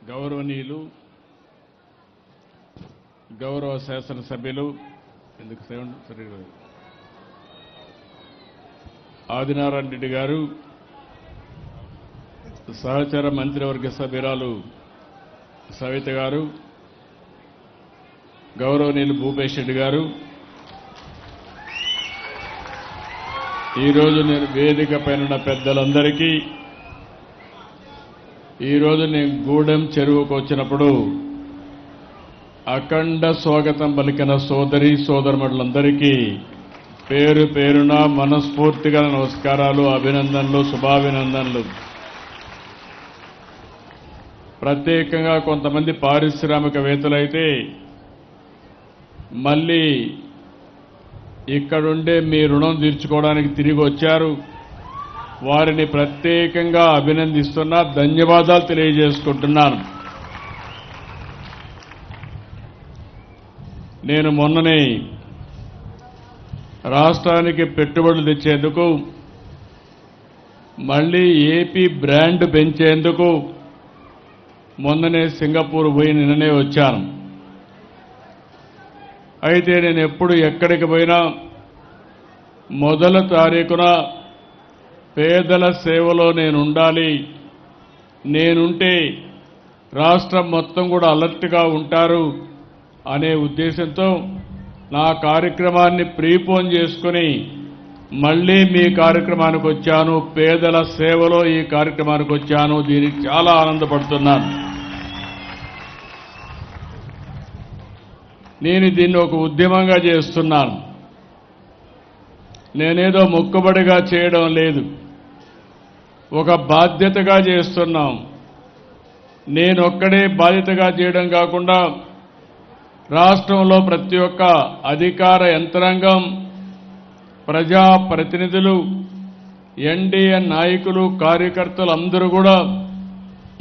గౌరవనీయులు గౌరవ శాసనసభ్యులు ఆదినారాయణ రెడ్డి గారు, సహచర మంత్రివర్గ సభ్యురాలు సవిత గారు, గౌరవనీయులు భూపేష్ రెడ్డి గారు, ఈరోజు నేను వేదిక పైన పెద్దలందరికీ, ఈరోజు నేను గూడెం చెరువుకు వచ్చినప్పుడు అఖండ స్వాగతం పలికిన సోదరి సోదరులందరికీ పేరు పేరున మనస్ఫూర్తిగా నమస్కారాలు, అభినందనలు, శుభాభినందనలు. ప్రత్యేకంగా కొంతమంది పారిశ్రామికవేత్తలైతే మళ్ళీ ఇక్కడుండే మీ రుణం తీర్చుకోవడానికి తిరిగి వచ్చారు. వారిని ప్రత్యేకంగా అభినందిస్తున్నా, ధన్యవాదాలు తెలియజేసుకుంటున్నాను. నేను మొన్ననే రాష్ట్రానికి పెట్టుబడులు తెచ్చేందుకు, మళ్లీ ఏపీ బ్రాండ్ పెంచేందుకు మొన్ననే సింగపూర్ పోయి నిన్ననే వచ్చాను. అయితే నేను ఎప్పుడు ఎక్కడికి పోయినా మొదటి తారీఖున పేదల సేవలో నేనుండాలి, నేనుంటే రాష్ట్రం మొత్తం కూడా అలర్ట్గా ఉంటారు అనే ఉద్దేశంతో నా కార్యక్రమాన్ని ప్రీపోన్ చేసుకుని మళ్లీ మీ కార్యక్రమానికి వచ్చాను. పేదల సేవలో ఈ కార్యక్రమానికి వచ్చాను. దీనికి చాలా ఆనందపడుతున్నాను. నేను దీన్ని ఒక ఉద్యమంగా చేస్తున్నాను. నేనేదో మొక్కుబడిగా చేయడం లేదు, ఒక బాధ్యతగా చేస్తున్నాం. నేనొక్కడే బాధ్యతగా చేయడం కాకుండా రాష్ట్రంలో ప్రతి ఒక్క అధికార యంత్రాంగం, ప్రజాప్రతినిధులు, ఎన్డీఏ నాయకులు, కార్యకర్తలు అందరూ కూడా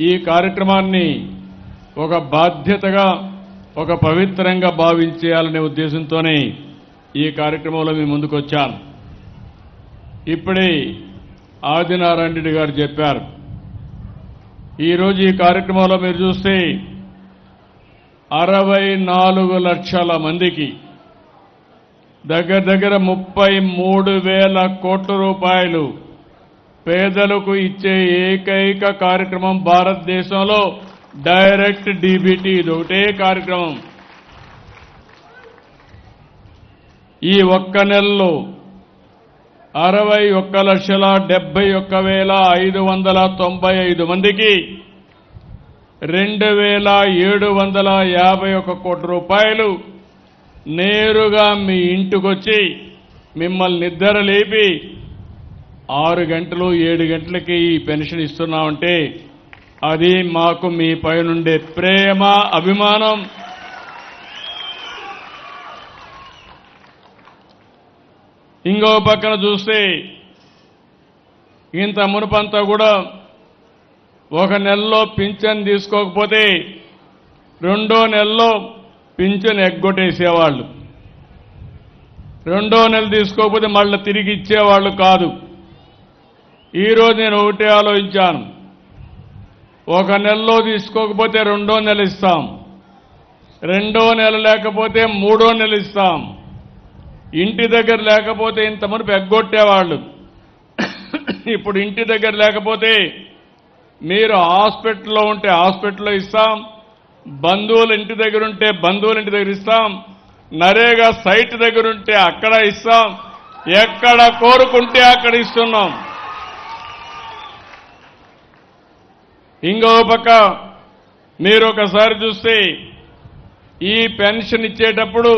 ఈ కార్యక్రమాన్ని ఒక బాధ్యతగా, ఒక పవిత్రంగా భావించేయాలనే ఉద్దేశంతోనే ఈ కార్యక్రమంలో మీ ముందుకు వచ్చాను. ఇప్పుడే ఆదినారాయణ రెడ్డి గారు చెప్పారు. ఈరోజు ఈ కార్యక్రమంలో మీరు చూస్తే 64 లక్షల మందికి దగ్గర 33,000 కోట్ల రూపాయలు పేదలకు ఇచ్చే ఏకైక కార్యక్రమం భారతదేశంలో డైరెక్ట్ డీబీటీ. ఇది ఒకటే కార్యక్రమం. ఈ ఒక్క నెలలో 61,71,595 మందికి 2,751 కోట్ల రూపాయలు నేరుగా మీ ఇంటికొచ్చి మిమ్మల్ని నిద్ర లేపి 6 గంటలు 7 గంటలకి ఈ పెన్షన్ ఇస్తున్నామంటే అది మాకు మీ పైనుండే ప్రేమ, అభిమానం. ఇంకో పక్కన చూస్తే ఇంత మునుపంతా కూడా ఒక నెలలో పింఛన్ తీసుకోకపోతే రెండో నెలలో పింఛన్ ఎగ్గొట్టేసేవాళ్ళు. రెండో నెల తీసుకోకపోతే మళ్ళీ తిరిగి ఇచ్చేవాళ్ళు కాదు. ఈరోజు నేను ఒకటే ఆలోచించాను. ఒక నెలలో తీసుకోకపోతే రెండో నెల ఇస్తాం, రెండో నెల లేకపోతే మూడో నెల ఇస్తాం. ఇంటి దగ్గర లేకపోతే ఇంత మునుపు ఎగ్గొట్టేవాళ్ళు. ఇప్పుడు ఇంటి దగ్గర లేకపోతే మీరు హాస్పిటల్లో ఉంటే హాస్పిటల్లో ఇస్తాం, బంధువుల ఇంటి దగ్గర ఉంటే బంధువుల ఇంటి దగ్గర ఇస్తాం, నరేగా సైట్ దగ్గర ఉంటే అక్కడ ఇస్తాం, ఎక్కడ కోరుకుంటే అక్కడ ఇస్తున్నాం. ఇంకో పక్క మీరు ఒకసారి చూస్తే ఈ పెన్షన్ ఇచ్చేటప్పుడు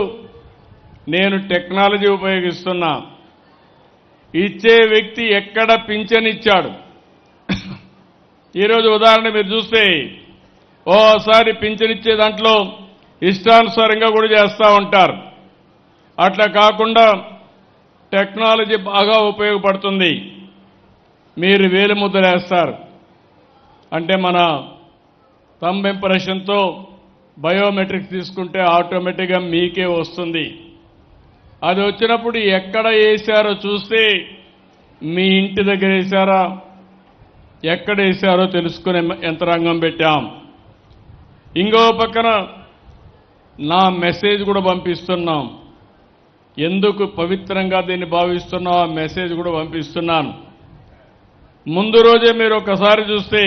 నేను టెక్నాలజీ ఉపయోగిస్తున్నా. ఇచ్చే వ్యక్తి ఎక్కడ పింఛన్ ఇచ్చాడు. ఈరోజు ఉదాహరణ మీరు చూస్తే ఓసారి పింఛన్ ఇచ్చే దాంట్లో ఇష్టానుసారంగా కూడా చేస్తూ ఉంటారు. అట్లా కాకుండా టెక్నాలజీ బాగా ఉపయోగపడుతుంది. మీరు వేలిముద్ర వేస్తారు అంటే మన థంబ్ ఇంప్రెషన్తో బయోమెట్రిక్స్ తీసుకుంటే ఆటోమేటిక్గా మీకే వస్తుంది. అది వచ్చినప్పుడు ఎక్కడ వేశారో చూస్తే మీ ఇంటి దగ్గర వేశారా, ఎక్కడ వేశారో తెలుసుకునే యంత్రాంగం పెట్టాం. ఇంకో పక్కన నా మెసేజ్ కూడా పంపిస్తున్నాం. ఎందుకు పవిత్రంగా దీన్ని భావిస్తున్నాం ఆ మెసేజ్ కూడా పంపిస్తున్నాను. ముందు రోజే మీరు ఒకసారి చూస్తే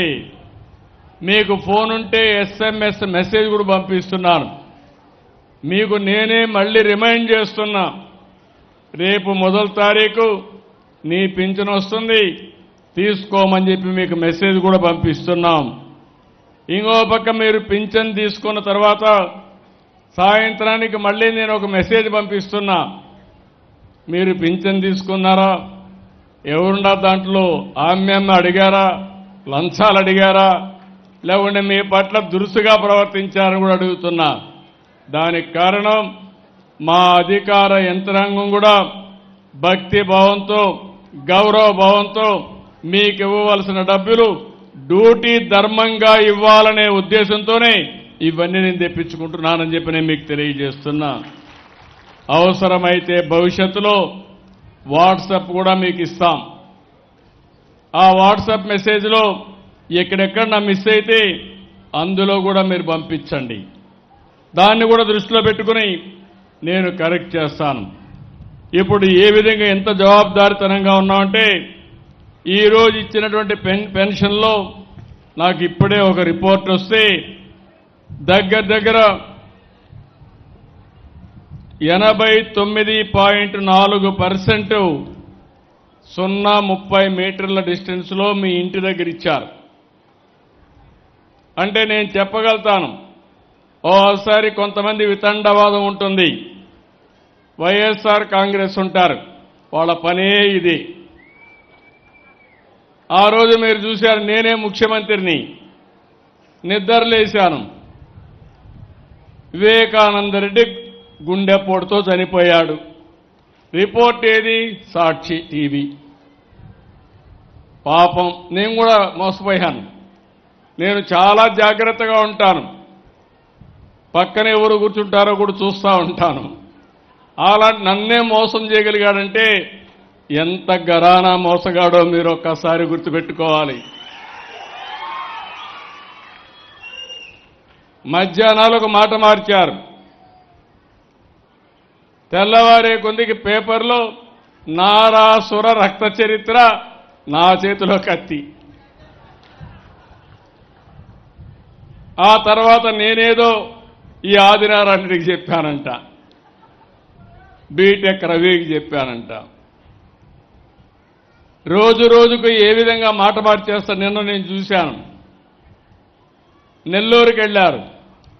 మీకు ఫోన్ ఉంటే SMS మెసేజ్ కూడా పంపిస్తున్నాను. మీకు నేనే మళ్ళీ రిమైండ్ చేస్తున్నా, రేపు మొదటి తారీఖు నీ పింఛన్ వస్తుంది తీసుకోమని చెప్పి మీకు మెసేజ్ కూడా పంపిస్తున్నాం. ఇంకో పక్క మీరు పింఛన్ తీసుకున్న తర్వాత సాయంత్రానికి మళ్ళీ నేను ఒక మెసేజ్ పంపిస్తున్నా, మీరు పింఛన్ తీసుకున్నారా, ఎవరున్నా దాంట్లో ఆమ్యాన్ని అడిగారా, లంచాలు అడిగారా, లేకుంటే మీ పట్ల దురుసుగా ప్రవర్తించారని కూడా అడుగుతున్నా. దానికి కారణం మా అధికార యంత్రాంగం కూడా భక్తి భావంతో గౌరవ భావంతో మీకు ఇవ్వవలసిన డబ్బులు డ్యూటీ ధర్మంగా ఇవ్వాలనే ఉద్దేశంతోనే ఇవన్నీ నేను తెప్పించుకుంటున్నానని చెప్పి నేను మీకు తెలియజేస్తున్నా. అవసరమైతే భవిష్యత్తులో వాట్సాప్ కూడా మీకు ఇస్తాం. ఆ వాట్సాప్ మెసేజ్లో ఎక్కడెక్కడ నా మిస్ అయితే అందులో కూడా మీరు పంపించండి. దాన్ని కూడా దృష్టిలో పెట్టుకుని నేను కరెక్ట్ చేస్తాను. ఇప్పుడు ఏ విధంగా ఎంత జవాబుదారీతనంగా ఉన్నామంటే ఈరోజు ఇచ్చినటువంటి పెన్షన్లో నాకు ఇప్పుడే ఒక రిపోర్ట్ వస్తే దగ్గర 89.4% 0.30 మీటర్ల డిస్టెన్స్లో మీ ఇంటి దగ్గర ఇచ్చారు. అంటే నేను చెప్పగలుగుతాను, ఓసారి కొంతమంది వితండవాదం ఉంటుంది, వైఎస్ఆర్ కాంగ్రెస్ ఉంటారు, వాళ్ళ పనే ఇది. ఆ రోజు మీరు చూశారు, నేనే ముఖ్యమంత్రిని, నిద్రలేశాను, వివేకానంద రెడ్డి గుండెపోటుతో చనిపోయాడు. రిపోర్ట్ ఏది? సాక్షి టీవీ. పాపం నేను కూడా మోసపోయాను. నేను చాలా జాగ్రత్తగా ఉంటాను, పక్కన ఎవరు కూర్చుంటారో కూడా చూస్తూ ఉంటాను. అలాంటి నన్నే మోసం చేయగలిగాడంటే ఎంత గరానా మోసగాడో మీరు ఒక్కసారి గుర్తుపెట్టుకోవాలి. మధ్యాహ్నాలు ఒక మాట మార్చారు, తెల్లవారే కొందికి పేపర్లో నారాసుర రక్త చరిత్ర, నా చేతిలో కత్తి. ఆ తర్వాత నేనేదో ఈ ఆదినారాయణకి చెప్పానంట, బీటెక్ రవికి చెప్పానంట. రోజు రోజుకు ఏ విధంగా మాట మార్చేస్తా నిన్న నేను చూశాను. నెల్లూరుకి వెళ్ళారు,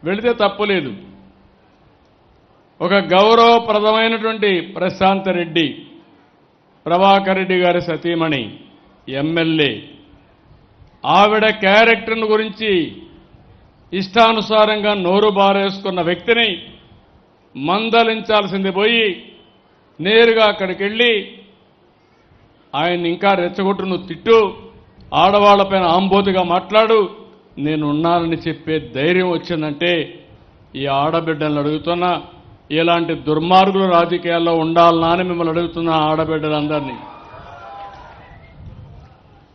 వెళితే తప్పులేదు. ఒక గౌరవప్రదమైనటువంటి ప్రశాంత్ రెడ్డి, ప్రభాకర్ రెడ్డి గారి సతీమణి, ఎమ్మెల్యే, ఆవిడ క్యారెక్టర్ను గురించి ఇష్టానుసారంగా నోరు బారేసుకున్న వ్యక్తిని మందలించాల్సింది పోయి నేరుగా అక్కడికి వెళ్ళి ఆయన ఇంకా రెచ్చగొట్టు, నువ్వు తిట్టు, ఆడవాళ్లపైన ఆంబోతుగా మాట్లాడు, నేనున్నానని చెప్పే ధైర్యం వచ్చిందంటే ఈ ఆడబిడ్డలను అడుగుతున్నా, ఇలాంటి దుర్మార్గులు రాజకీయాల్లో ఉండాలనా అని మిమ్మల్ని అడుగుతున్నా. ఆడబిడ్డలందరినీ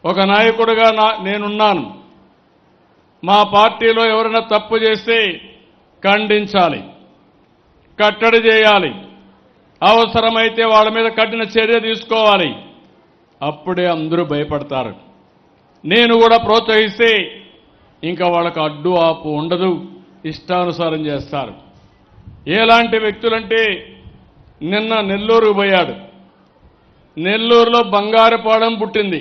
ఒక నాయకుడిగా నేనున్నాను. మా పార్టీలో ఎవరైనా తప్పు చేస్తే ఖండించాలి, కట్టడి చేయాలి, అవసరమైతే వాళ్ళ మీద కఠిన చర్య తీసుకోవాలి. అప్పుడే అందరూ భయపడతారు. నేను కూడా ప్రోత్సహిస్తే ఇంకా వాళ్ళకు అడ్డు ఆపు ఉండదు, ఇష్టానుసారం చేస్తారు. ఎలాంటి వ్యక్తులంటే నిన్న నెల్లూరు పోయాడు, నెల్లూరులో బంగారుపాలెం పుట్టింది,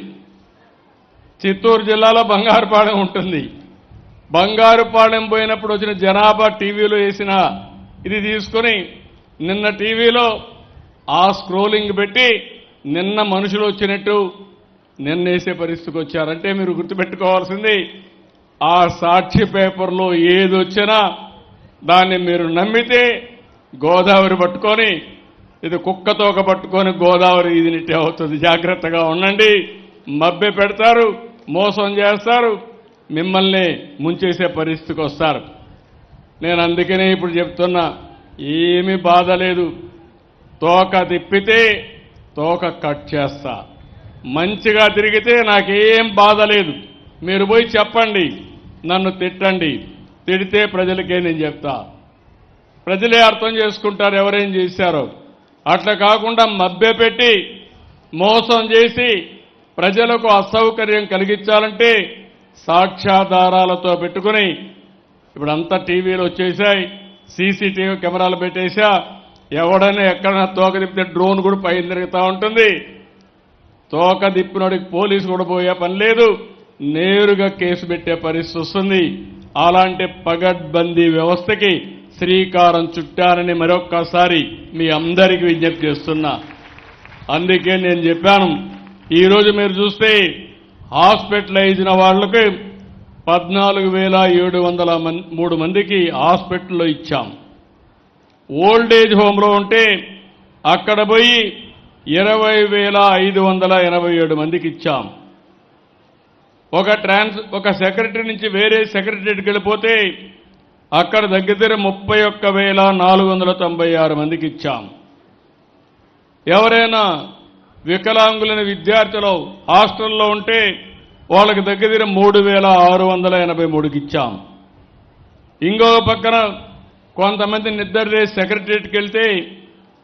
చిత్తూరు జిల్లాలో బంగారుపాలెం ఉంటుంది. బంగారుపాలెం పోయినప్పుడు వచ్చిన జనాభా టీవీలో వేసిన ఇది తీసుకొని నిన్న టీవీలో ఆ స్క్రోలింగ్ పెట్టి నిన్న మనుషులు వచ్చినట్టు నిన్న వేసే పరిస్థితికి వచ్చారంటే మీరు గుర్తుపెట్టుకోవాల్సింది, ఆ సాక్షి పేపర్లో ఏది వచ్చినా దాన్ని మీరు నమ్మితే గోదావరి పట్టుకొని ఇది కుక్కతోక పట్టుకొని గోదావరి ఇదినిట్టే అవుతుంది. జాగ్రత్తగా ఉండండి. మభ్య పెడతారు, మోసం చేస్తారు, మిమ్మల్ని ముంచేసే పరిస్థితికి వస్తారు. నేను అందుకనే ఇప్పుడు చెప్తున్నా, ఏమీ బాధ లేదు. తోక తిప్పితే తోక కట్ చేస్తా, మంచిగా తిరిగితే నాకేం బాధ లేదు. మీరు పోయి చెప్పండి, నన్ను తిట్టండి, తిడితే ప్రజలకే నేను చెప్తా, ప్రజలే అర్థం చేసుకుంటారు ఎవరేం చేశారో. అట్లా కాకుండా మభ్యపెట్టి మోసం చేసి ప్రజలకు అసౌకర్యం కలిగించాలంటే సాక్ష్యాధారాలతో పెట్టుకుని, ఇప్పుడంతా టీవీలు వచ్చేసాయి, సీసీటీవీ కెమెరాలు పెట్టేశా, ఎవడైనా ఎక్కడైనా తోక తిప్పితే డ్రోన్ కూడా పైన తిరుగుతూ ఉంటుంది. తోక తిప్పినోడికి పోలీసు కూడా పోయే పని లేదు, నేరుగా కేసు పెట్టే పరిస్థితి వస్తుంది. అలాంటి పగడ్బందీ వ్యవస్థకి శ్రీకారం చుట్టారని మరొక్కసారి మీ అందరికీ విజ్ఞప్తి చేస్తున్నా. అందుకే నేను చెప్పాను, ఈరోజు మీరు చూస్తే హాస్పిటలైజ్ అయిన వాళ్ళకి 14,703 మందికి హాస్పిటల్లో ఇచ్చాం. ఓల్డేజ్ హోమ్లో ఉంటే అక్కడ పోయి 20,587 మందికి ఇచ్చాం. ఒక సెక్రటరీ నుంచి వేరే సెక్రటరీకి వెళ్ళిపోతే అక్కడ దగ్గర 31,496 మందికి ఇచ్చాం. ఎవరైనా వికలాంగులైన విద్యార్థులు హాస్టల్లో ఉంటే వాళ్ళకి దగ్గర 3,683కి ఇచ్చాం. ఇంకో పక్కన కొంతమంది నిద్ర సెక్రటరీకి వెళ్తే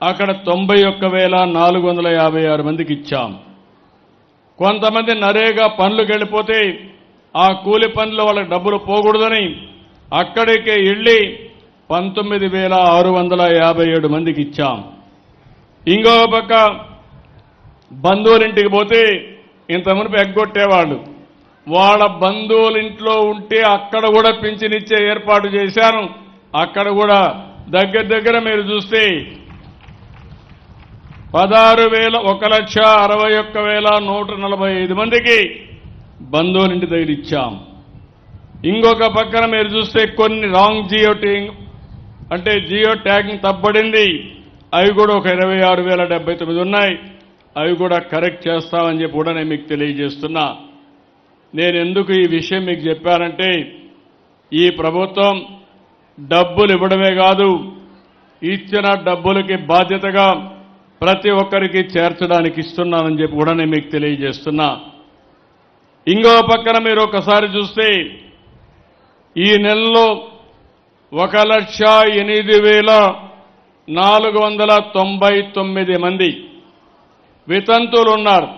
అక్కడ 91,456 మందికి ఇచ్చాం. కొంతమంది నరేగా పనులకు వెళ్ళిపోతే ఆ కూలి పనులు వాళ్ళకి డబ్బులు పోకూడదని అక్కడికే వెళ్ళి 19,657 మందికి ఇచ్చాం. ఇంకో పక్క బంధువులింటికి పోతే ఇంతమునుపు ఎగ్గొట్టేవాళ్ళు, వాళ్ళ బంధువులింట్లో ఉంటే అక్కడ కూడా పింఛనిచ్చే ఏర్పాటు చేశాను. అక్కడ కూడా దగ్గర మీరు చూస్తే 1,61,61,145 మందికి బంధువులింటి దగ్గర ఇచ్చాం. ఇంకొక పక్కన మీరు చూస్తే కొన్ని రాంగ్ జియో ట్యాగింగ్ తప్పబడింది, అవి కూడా ఒక 26,079 ఉన్నాయి. అవి కూడా కరెక్ట్ చేస్తామని చెప్పి కూడా నేను మీకు తెలియజేస్తున్నా. నేను ఎందుకు ఈ విషయం మీకు చెప్పానంటే, ఈ ప్రభుత్వం డబ్బులు ఇవ్వడమే కాదు, ఇచ్చిన డబ్బులకి బాధ్యతగా ప్రతి ఒక్కరికి చేర్చడానికి ఇస్తున్నానని చెప్పి కూడా నేను మీకు తెలియజేస్తున్నా. ఇంకో పక్కన మీరు ఒకసారి చూస్తే ఈ నెలలో 1,08,499 మంది వితంతువులు ఉన్నారు.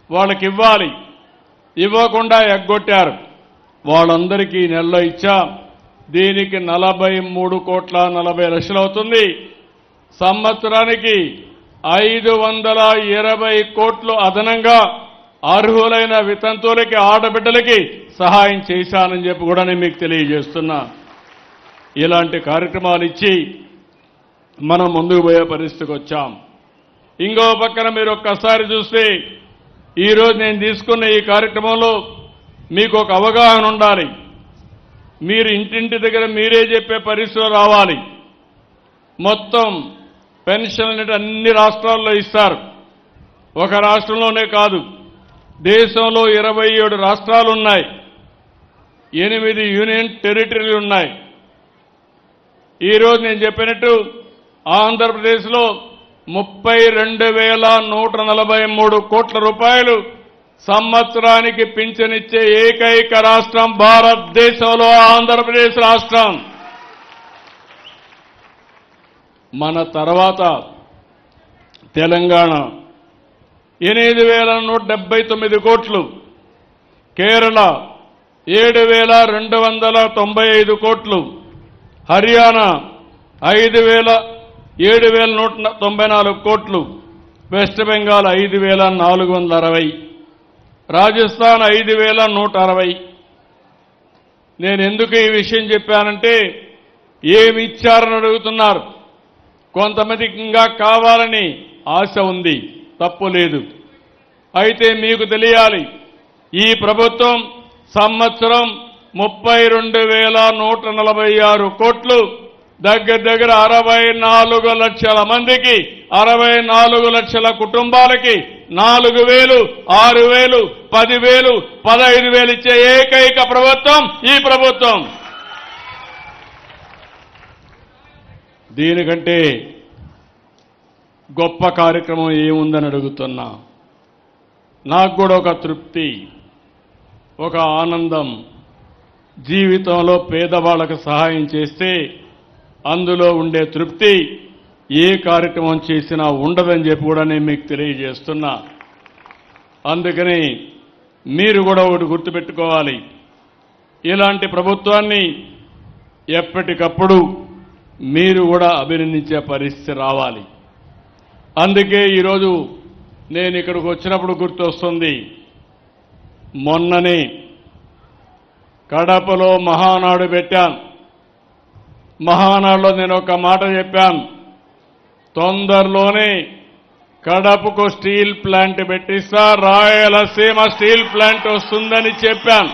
వాళ్ళకి ఇవ్వాలి, ఇవ్వకుండా ఎగ్గొట్టారు. వాళ్ళందరికీ ఈ నెలలో ఇచ్చా. దీనికి 43,40,00,000 అవుతుంది. సంవత్సరానికి 520 కోట్లు అదనంగా అర్హులైన వితంతువులకి, ఆడబిడ్డలకి సహాయం చేశానని చెప్పి కూడా నేను మీకు తెలియజేస్తున్నా. ఇలాంటి కార్యక్రమాలు ఇచ్చి మనం ముందుకు పోయే పరిస్థితికి వచ్చాం. ఇంకో పక్కన మీరు ఒక్కసారి చూస్తే ఈరోజు నేను తీసుకున్న ఈ కార్యక్రమంలో మీకు ఒక అవగాహన ఉండాలి. మీరు ఇంటింటి దగ్గర మీరే చెప్పే పరిస్థితులు రావాలి. మొత్తం పెన్షన్లు అన్ని రాష్ట్రాల్లో ఇస్తారు. ఒక రాష్ట్రంలోనే కాదు, దేశంలో 27 రాష్ట్రాలు ఉన్నాయి, 8 యూనియన్ టెరిటరీలు ఉన్నాయి. ఈరోజు నేను చెప్పినట్టు ఆంధ్రప్రదేశ్లో 32,143 కోట్ల రూపాయలు సంవత్సరానికి పింఛనిచ్చే ఏకైక రాష్ట్రం భారతదేశంలో ఆంధ్రప్రదేశ్ రాష్ట్రం. మన తర్వాత తెలంగాణ 8,179 కోట్లు, కేరళ 7,295 కోట్లు, హర్యానా 7,194 కోట్లు, వెస్ట్ బెంగాల్ 5,460, రాజస్థాన్ 5,160. నేను ఎందుకు ఈ విషయం చెప్పానంటే, ఏమి ఇచ్చారని అడుగుతున్నారు. కొంతమందికి ఇంకా కావాలని ఆశ ఉంది, తప్పు లేదు. అయితే మీకు తెలియాలి, ఈ ప్రభుత్వం సంవత్సరం 32,146 కోట్లు, దగ్గర 64 లక్షల మందికి, 64 లక్షల కుటుంబాలకి 4,000, 6,000, 10,000, 15,000 ఇచ్చే ఏకైక ప్రభుత్వం ఈ ప్రభుత్వం. దీనికంటే గొప్ప కార్యక్రమం ఏముందని అడుగుతున్నా. నాకు కూడా ఒక తృప్తి. ఒక ఆనందం. జీవితంలో పేదవాళ్లకు సహాయం చేస్తే అందులో ఉండే తృప్తి ఏ కార్యక్రమం చేసినా ఉండదని చెప్పి కూడా నేను మీకు తెలియజేస్తున్నా. అందుకని మీరు కూడా ఒకటి గుర్తుపెట్టుకోవాలి, ఇలాంటి ప్రభుత్వాన్ని ఎప్పటికప్పుడు మీరు కూడా అభినందించే పరిస్థితి రావాలి. అందుకే ఈరోజు నేను ఇక్కడికి వచ్చినప్పుడు గుర్తొస్తుంది, మొన్ననే కడపలో మహానాడు పెట్టాను. మహానాడులో నేను ఒక మాట చెప్పాను, తొందరలోనే కడపకు స్టీల్ ప్లాంట్ పెట్టిస్తా, రాయలసీమ స్టీల్ ప్లాంట్ వస్తుందని చెప్పాను.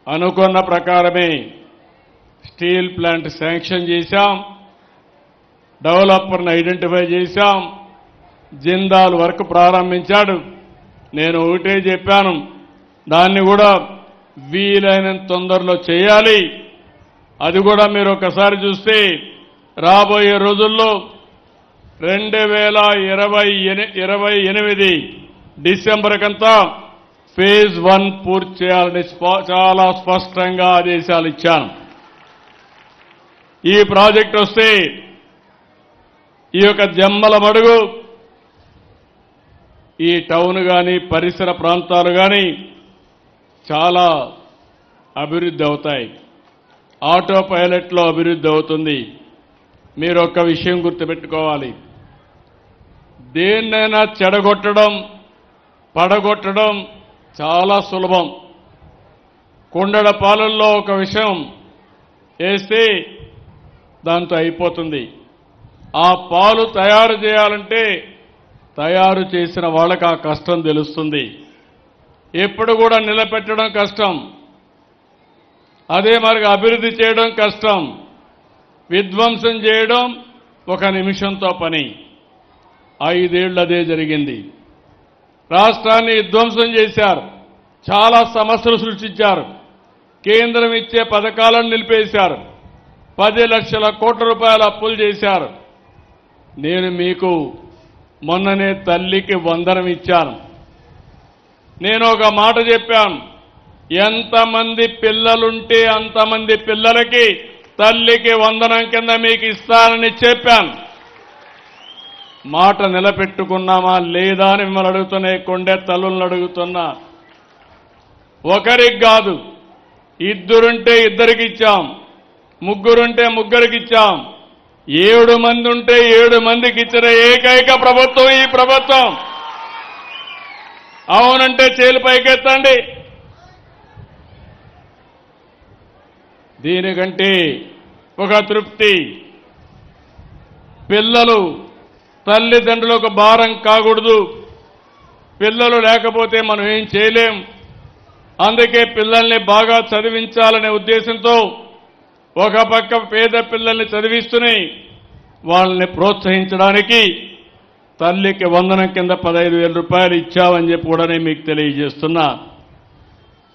అనుకున్న ప్రకారమే స్టీల్ ప్లాంట్ శాంక్షన్ చేశాం, డెవలపర్ని ఐడెంటిఫై చేశాం, జిందాల్ వర్క్ ప్రారంభించాడు. నేను ఒకటే చెప్పాను, దాన్ని కూడా వీలైనంత తొందరలో చేయాలి. అది కూడా మీరు ఒకసారి చూస్తే రాబోయే రోజుల్లో 2028 డిసెంబర్ కంతా ఫేజ్ 1 పూర్తి చేయాలని చాలా స్పష్టంగా ఆదేశాలు ఇచ్చాను. ఈ ప్రాజెక్ట్ వస్తే ఈ యొక్క జమ్మల మడుగు, ఈ టౌన్ కానీ పరిసర ప్రాంతాలు కానీ చాలా అభివృద్ధి అవుతాయి. ఆటో పైలట్లో అభివృద్ధి అవుతుంది. మీరు ఒక్క విషయం గుర్తుపెట్టుకోవాలి, దేన్నైనా చెడగొట్టడం, పడగొట్టడం చాలా సులభం. కుండల పాలల్లో ఒక విషయం వేస్తే దాంతో అయిపోతుంది. ఆ పాలు తయారు చేయాలంటే తయారు చేసిన వాళ్ళకి ఆ కష్టం తెలుస్తుంది. ఎప్పుడు కూడా నిలబెట్టడం కష్టం, అదే మరి అభివృద్ధి చేయడం కష్టం, విధ్వంసం చేయడం ఒక నిమిషంతో పని. 5 ఏళ్ళు అదే జరిగింది. రాష్ట్రాన్ని విధ్వంసం చేశారు, చాలా సమస్యలు సృష్టించారు, కేంద్రం ఇచ్చే పథకాలను నిలిపేశారు, 10 లక్షల కోట్ల రూపాయల అప్పులు చేశారు. నేను మీకు మొన్ననే తల్లికి వందనం ఇచ్చాను. నేను ఒక మాట చెప్పాను, ఎంతమంది పిల్లలుంటే అంతమంది పిల్లలకి తల్లికి వందనం కింద మీకు ఇస్తానని చెప్పాను. మాట నిలబెట్టుకున్నామా లేదా అని మిమ్మల్ని అడుగుతున్నా, కొండే తల్లులను అడుగుతున్నా. ఒకరికి కాదు, ఇద్దరుంటే ఇద్దరికి ఇచ్చాం, ముగ్గురుంటే ముగ్గురికి ఇచ్చాం, 7 మంది ఉంటే 7 మందికి ఇచ్చిన ఏకైక ప్రభుత్వం ఈ ప్రభుత్వం. అవునంటే చేలు పైకెత్తండి. దీనికంటే ఒక తృప్తి, పిల్లలు తల్లిదండ్రులకు భారం కాకూడదు. పిల్లలు లేకపోతే మనం ఏం చేయలేం. అందుకే పిల్లల్ని బాగా చదివించాలనే ఉద్దేశంతో ఒక పక్క పేద పిల్లల్ని చదివిస్తూనే వాళ్ళని ప్రోత్సహించడానికి తల్లికి వందనం కింద 15,000 రూపాయలు ఇచ్చామని చెప్పి కూడా నేను మీకు తెలియజేస్తున్నా.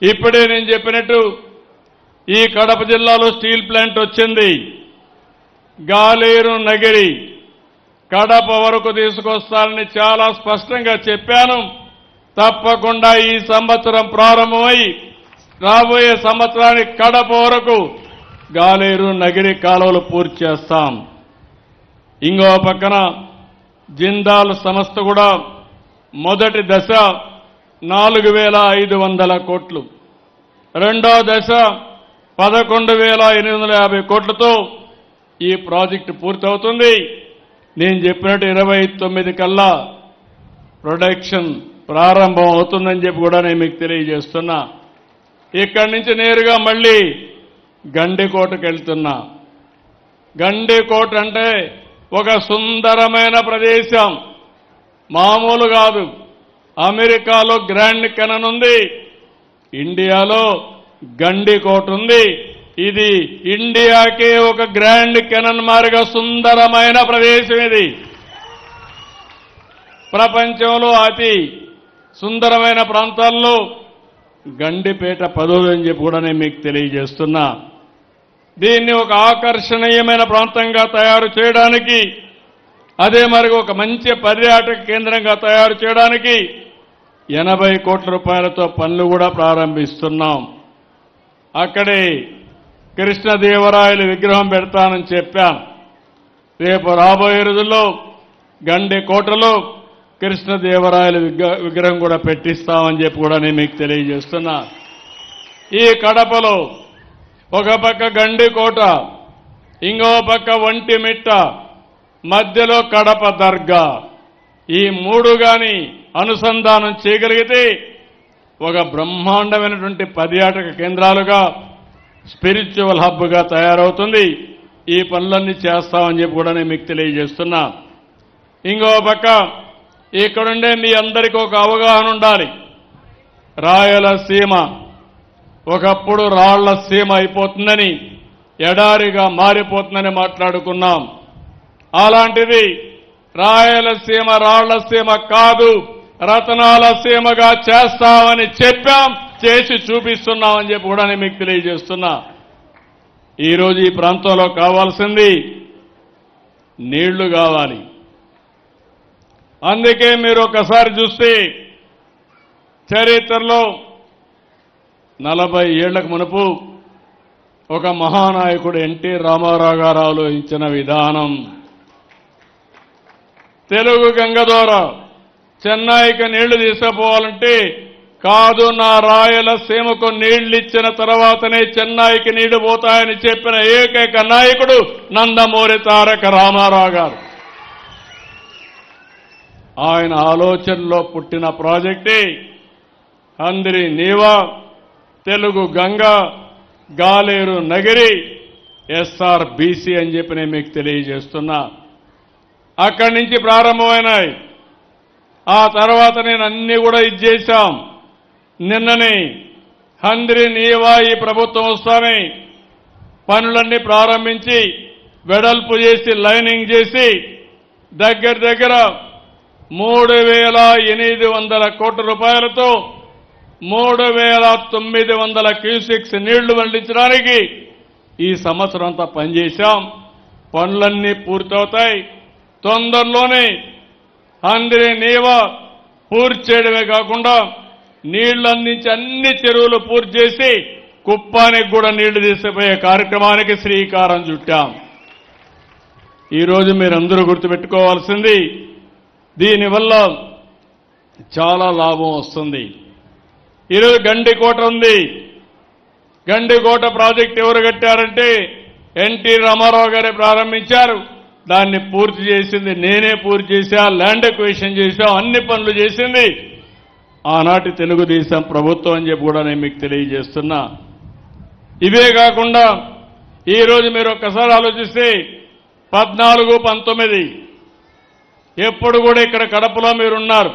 ఇప్పుడే నేను చెప్పినట్టు ఈ కడప జిల్లాలో స్టీల్ ప్లాంట్ వచ్చింది. గాలేరు నగిరి కడప వరకు తీసుకొస్తానని చాలా స్పష్టంగా చెప్పాను. తప్పకుండా ఈ సంవత్సరం ప్రారంభమై రాబోయే సంవత్సరానికి కడప వరకు గాలేరు నగిరి కాలువలు పూర్తి చేస్తాం. ఇంకో పక్కన జిందాల్ సంస్థ కూడా మొదటి దశ 4,500 కోట్లు, రెండో దశ 11,850 కోట్లతో ఈ ప్రాజెక్టు పూర్తవుతుంది. నేను చెప్పినట్టు 29 కల్లా ప్రొడక్షన్ ప్రారంభం అవుతుందని చెప్పి కూడా నేను మీకు తెలియజేస్తున్నా. ఇక్కడి నుంచి నేరుగా మళ్ళీ గండికోటకు వెళ్తున్నా. గండికోట అంటే ఒక సుందరమైన ప్రదేశం, మామూలు కాదు. అమెరికాలో గ్రాండ్ కెనన్ ఉంది, ఇండియాలో గండికోట ఉంది. ఇది ఇండియాకే ఒక గ్రాండ్ కెనన్ మారిగా సుందరమైన ప్రదేశం. ఇది ప్రపంచంలో అతి సుందరమైన ప్రాంతాల్లో గండిపేట 10వ అని చెప్పి కూడా నేను మీకు తెలియజేస్తున్నా. దీన్ని ఒక ఆకర్షణీయమైన ప్రాంతంగా తయారు చేయడానికి, అదే మరి ఒక మంచి పర్యాటక కేంద్రంగా తయారు చేయడానికి 80 కోట్ల రూపాయలతో పనులు కూడా ప్రారంభిస్తున్నాం. అక్కడే కృష్ణదేవరాయలు విగ్రహం పెడతానని చెప్పాను. రేపు రాబోయే రోజుల్లో గండికోటలో కృష్ణదేవరాయలు విగ్రహం కూడా పెట్టిస్తామని చెప్పి కూడా నేను మీకు తెలియజేస్తున్నా. ఈ కడపలో ఒక పక్క గండికోట, ఇంకో పక్క ఒంటిమిట్ట, మధ్యలో కడప దర్గా, ఈ మూడు గాని అనుసంధానం చేయగలిగితే ఒక బ్రహ్మాండమైనటువంటి పర్యాటక కేంద్రాలుగా, స్పిరిచువల్ హబ్గా తయారవుతుంది. ఈ పనులన్నీ చేస్తామని చెప్పి కూడా నేను మీకు తెలియజేస్తున్నా. ఇంకో పక్క ఇక్కడుండే మీ అందరికీ ఒక అవగాహన ఉండాలి. రాయలసీమ ఒకప్పుడు రాళ్ల సీమ అయిపోతుందని, ఎడారిగా మారిపోతుందని మాట్లాడుకున్నాం. అలాంటిది రాయలసీమ రాళ్ల సీమ కాదు, రతనాల సీమగా చేస్తామని చెప్పాం, చేసి చూపిస్తున్నామని చెప్పి కూడా నేను మీకు తెలియజేస్తున్నా. ఈరోజు ఈ ప్రాంతంలో కావాల్సింది నీళ్లు కావాలి. అందుకే మీరు ఒకసారి చూస్తే చరిత్రలో 40 ఏళ్లకు మునుపు ఒక మహానాయకుడు ఎన్టీ రామారావు గారు ఆలోచించిన విధానం, తెలుగు గంగ ద్వారా చెన్నైకి నీళ్లు తీసుకుపోవాలంటే కాదు, నా రాయలసీమకు నీళ్లు ఇచ్చిన తర్వాతనే చెన్నైకి నీళ్లు పోతాయని చెప్పిన ఏకైక నాయకుడు నందమూరి తారక రామారావు గారు. ఆయన ఆలోచనలో పుట్టిన ప్రాజెక్టే హంద్రి నీవా, తెలుగు గంగ, గాలేరు నగిరి, SRBC అని చెప్పి నేను మీకు తెలియజేస్తున్నా. అక్కడి నుంచి ప్రారంభమైనాయి. ఆ తర్వాత నేను అన్ని కూడా ఇచ్చేశాం. నిన్ననే హంద్రి నీవా ఈ ప్రభుత్వం వస్తానే పనులన్నీ ప్రారంభించి వెడల్పు చేసి లైనింగ్ చేసి దగ్గర దగ్గర 3,800 కోట్ల రూపాయలతో 3,900 క్యూసెక్స్ నీళ్లు మళ్లించడానికి ఈ సంవత్సరం అంతా పనిచేశాం. పనులన్నీ పూర్తవుతాయి. తొందరలోనే హంద్రి నీవా పూర్తి చేయడమే కాకుండా నీళ్లు అందించి అన్ని చెరువులు పూర్తి చేసి కుప్పానికి కూడా నీళ్లు తీసుకుపోయే కార్యక్రమానికి శ్రీకారం చుట్టాం. ఈరోజు మీరందరూ గుర్తుపెట్టుకోవాల్సింది, దీనివల్ల చాలా లాభం వస్తుంది. ఈరోజు గండికోట ఉంది. గండికోట ప్రాజెక్ట్ ఎవరు కట్టారంటే ఎన్టీ రామారావు గారే ప్రారంభించారు. దాన్ని పూర్తి చేసింది నేనే పూర్తి చేశా, ల్యాండ్ ఎక్విజిషన్ చేశాం, అన్ని పనులు చేసింది ఆనాటి తెలుగుదేశం ప్రభుత్వం అని చెప్పి కూడా నేను మీకు తెలియజేస్తున్నా. ఇవే కాకుండా ఈరోజు మీరు ఒక్కసారి ఆలోచిస్తే 14, 19 ఎప్పుడు కూడా ఇక్కడ కడపలో మీరున్నారు.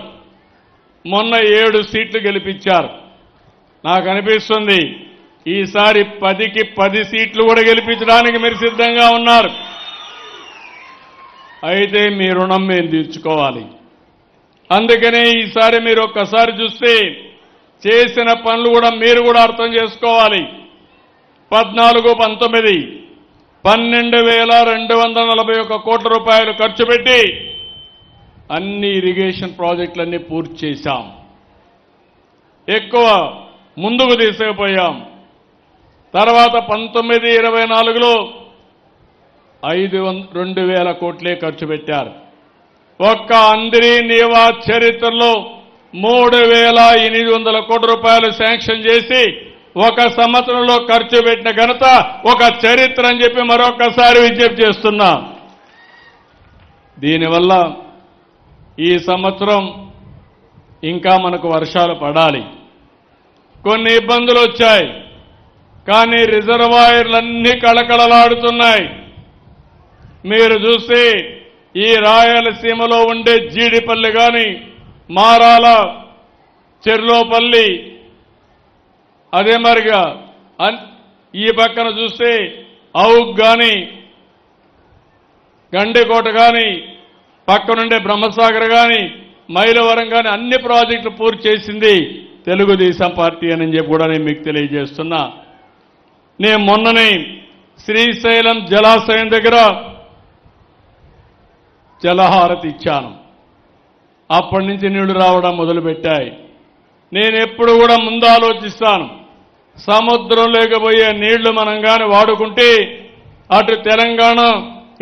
మొన్న 7 సీట్లు గెలిపించారు. నాకు అనిపిస్తుంది ఈసారి 10కి 10 సీట్లు కూడా గెలిపించడానికి మీరు సిద్ధంగా ఉన్నారు. అయితే మీ రుణం మేము తీర్చుకోవాలి. అందుకనే ఈసారి మీరు ఒక్కసారి చూస్తే చేసిన పనులు కూడా మీరు కూడా అర్థం చేసుకోవాలి. 14, 19 12,241 కోట్ల రూపాయలు ఖర్చు పెట్టి అన్ని ఇరిగేషన్ ప్రాజెక్టులన్నీ పూర్తి చేశాం. ఎక్కువ ముందుకు తీసుకుపోయాం. తర్వాత 19, 24లో 2,000 కోట్లే ఖర్చు పెట్టారు. ఒక్క హంద్రి నీవా చరిత్రలో 3,800 కోట్ల రూపాయలు శాంక్షన్ చేసి ఒక సంవత్సరంలో ఖర్చు పెట్టిన ఘనత ఒక చరిత్ర అని చెప్పి మరొకసారి విజ్ఞప్తి చేస్తున్నా. దీనివల్ల ఈ సంవత్సరం ఇంకా మనకు వర్షాలు పడాలి. కొన్ని ఇబ్బందులు వచ్చాయి, కానీ రిజర్వాయర్లన్నీ కళకళలాడుతున్నాయి. మీరు చూస్తే ఈ రాయలసీమలో ఉండే జీడిపల్లి కానీ, మారాల, చెర్లోపల్లి, అదే మరిగా ఈ పక్కన చూస్తే ఔక్ కానీ, గండికోట కానీ, పక్కనుండే బ్రహ్మసాగర్ కానీ, మైలవరం కానీ అన్ని ప్రాజెక్టులు పూర్తి చేసింది తెలుగుదేశం పార్టీ అని చెప్పి కూడా నేను మీకు తెలియజేస్తున్నా. నేను మొన్ననే శ్రీశైలం జలాశయం దగ్గర జలహారతి ఇచ్చాను. అప్పటి నుంచి నీళ్లు రావడం మొదలుపెట్టాయి. నేను ఎప్పుడు కూడా ముందు ఆలోచిస్తాను. సముద్రంలోకి పోయే నీళ్లు మనం కానీ వాడుకుంటే అటు తెలంగాణ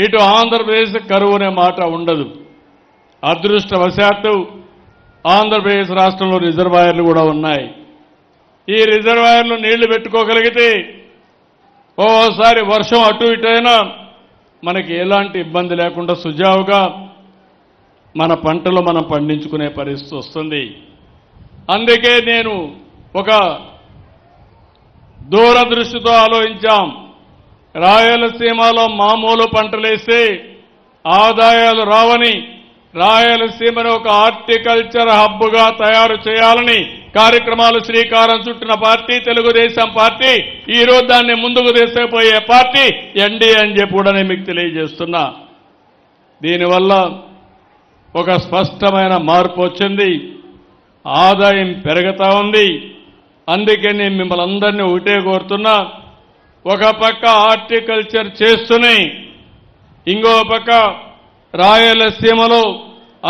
ఇటు ఆంధ్రప్రదేశ్ కరువు అనే మాట ఉండదు. అదృష్టవశాత్తు ఆంధ్రప్రదేశ్ రాష్ట్రంలో రిజర్వాయర్లు కూడా ఉన్నాయి. ఈ రిజర్వాయర్లు నీళ్లు పెట్టుకోగలిగితే ఓసారి వర్షం అటు ఇటు అయినా మనకి ఎలాంటి ఇబ్బంది లేకుండా సుజావుగా మన పంటలు మనం పండించుకునే పరిస్థితి వస్తుంది. అందుకే నేను ఒక దూరదృష్టితో ఆలోచించాం. రాయలసీమలో మామూలు పంటలేస్తే ఆదాయాలు రావని రాయలసీమను ఒక హార్టికల్చర్ హబ్గా తయారు చేయాలని కార్యక్రమాలు శ్రీకారం చుట్టిన పార్టీ తెలుగుదేశం పార్టీ. ఈరోజు దాన్ని ముందుకు తీసుకుపోయే పార్టీ ఎన్డీఏ అని చెప్పి కూడా నేను మీకు తెలియజేస్తున్నా. దీనివల్ల ఒక స్పష్టమైన మార్పు వచ్చింది. ఆదాయం పెరుగుతా ఉంది. అందుకే నేను మిమ్మల్ని అందరినీ ఒకటే కోరుతున్నా, ఒక పక్క హార్టికల్చర్ చేస్తూనే ఇంకో పక్క రాయలసీమలో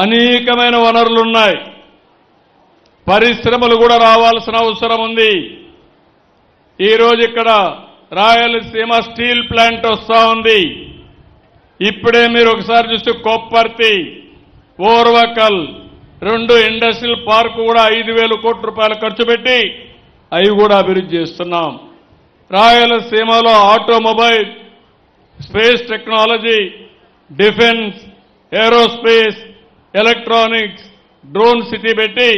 అనేకమైన వనరులున్నాయి. పరిశ్రమలు కూడా రావాల్సిన అవసరం ఉంది. ఈరోజు ఇక్కడ రాయలసీమ స్టీల్ ప్లాంట్ వస్తూ ఉంది. ఇప్పుడే మీరు ఒకసారి చూస్తే కొప్పర్తి, ఓర్వకల్ 2 ఇండస్ట్రియల్ పార్కు కూడా 5,000 కోట్ల రూపాయలు ఖర్చు పెట్టి అవి కూడా అభివృద్ధి చేస్తున్నాం. రాయలసీమలో automobile, space technology, defence, aerospace, electronics, drone city పెట్టి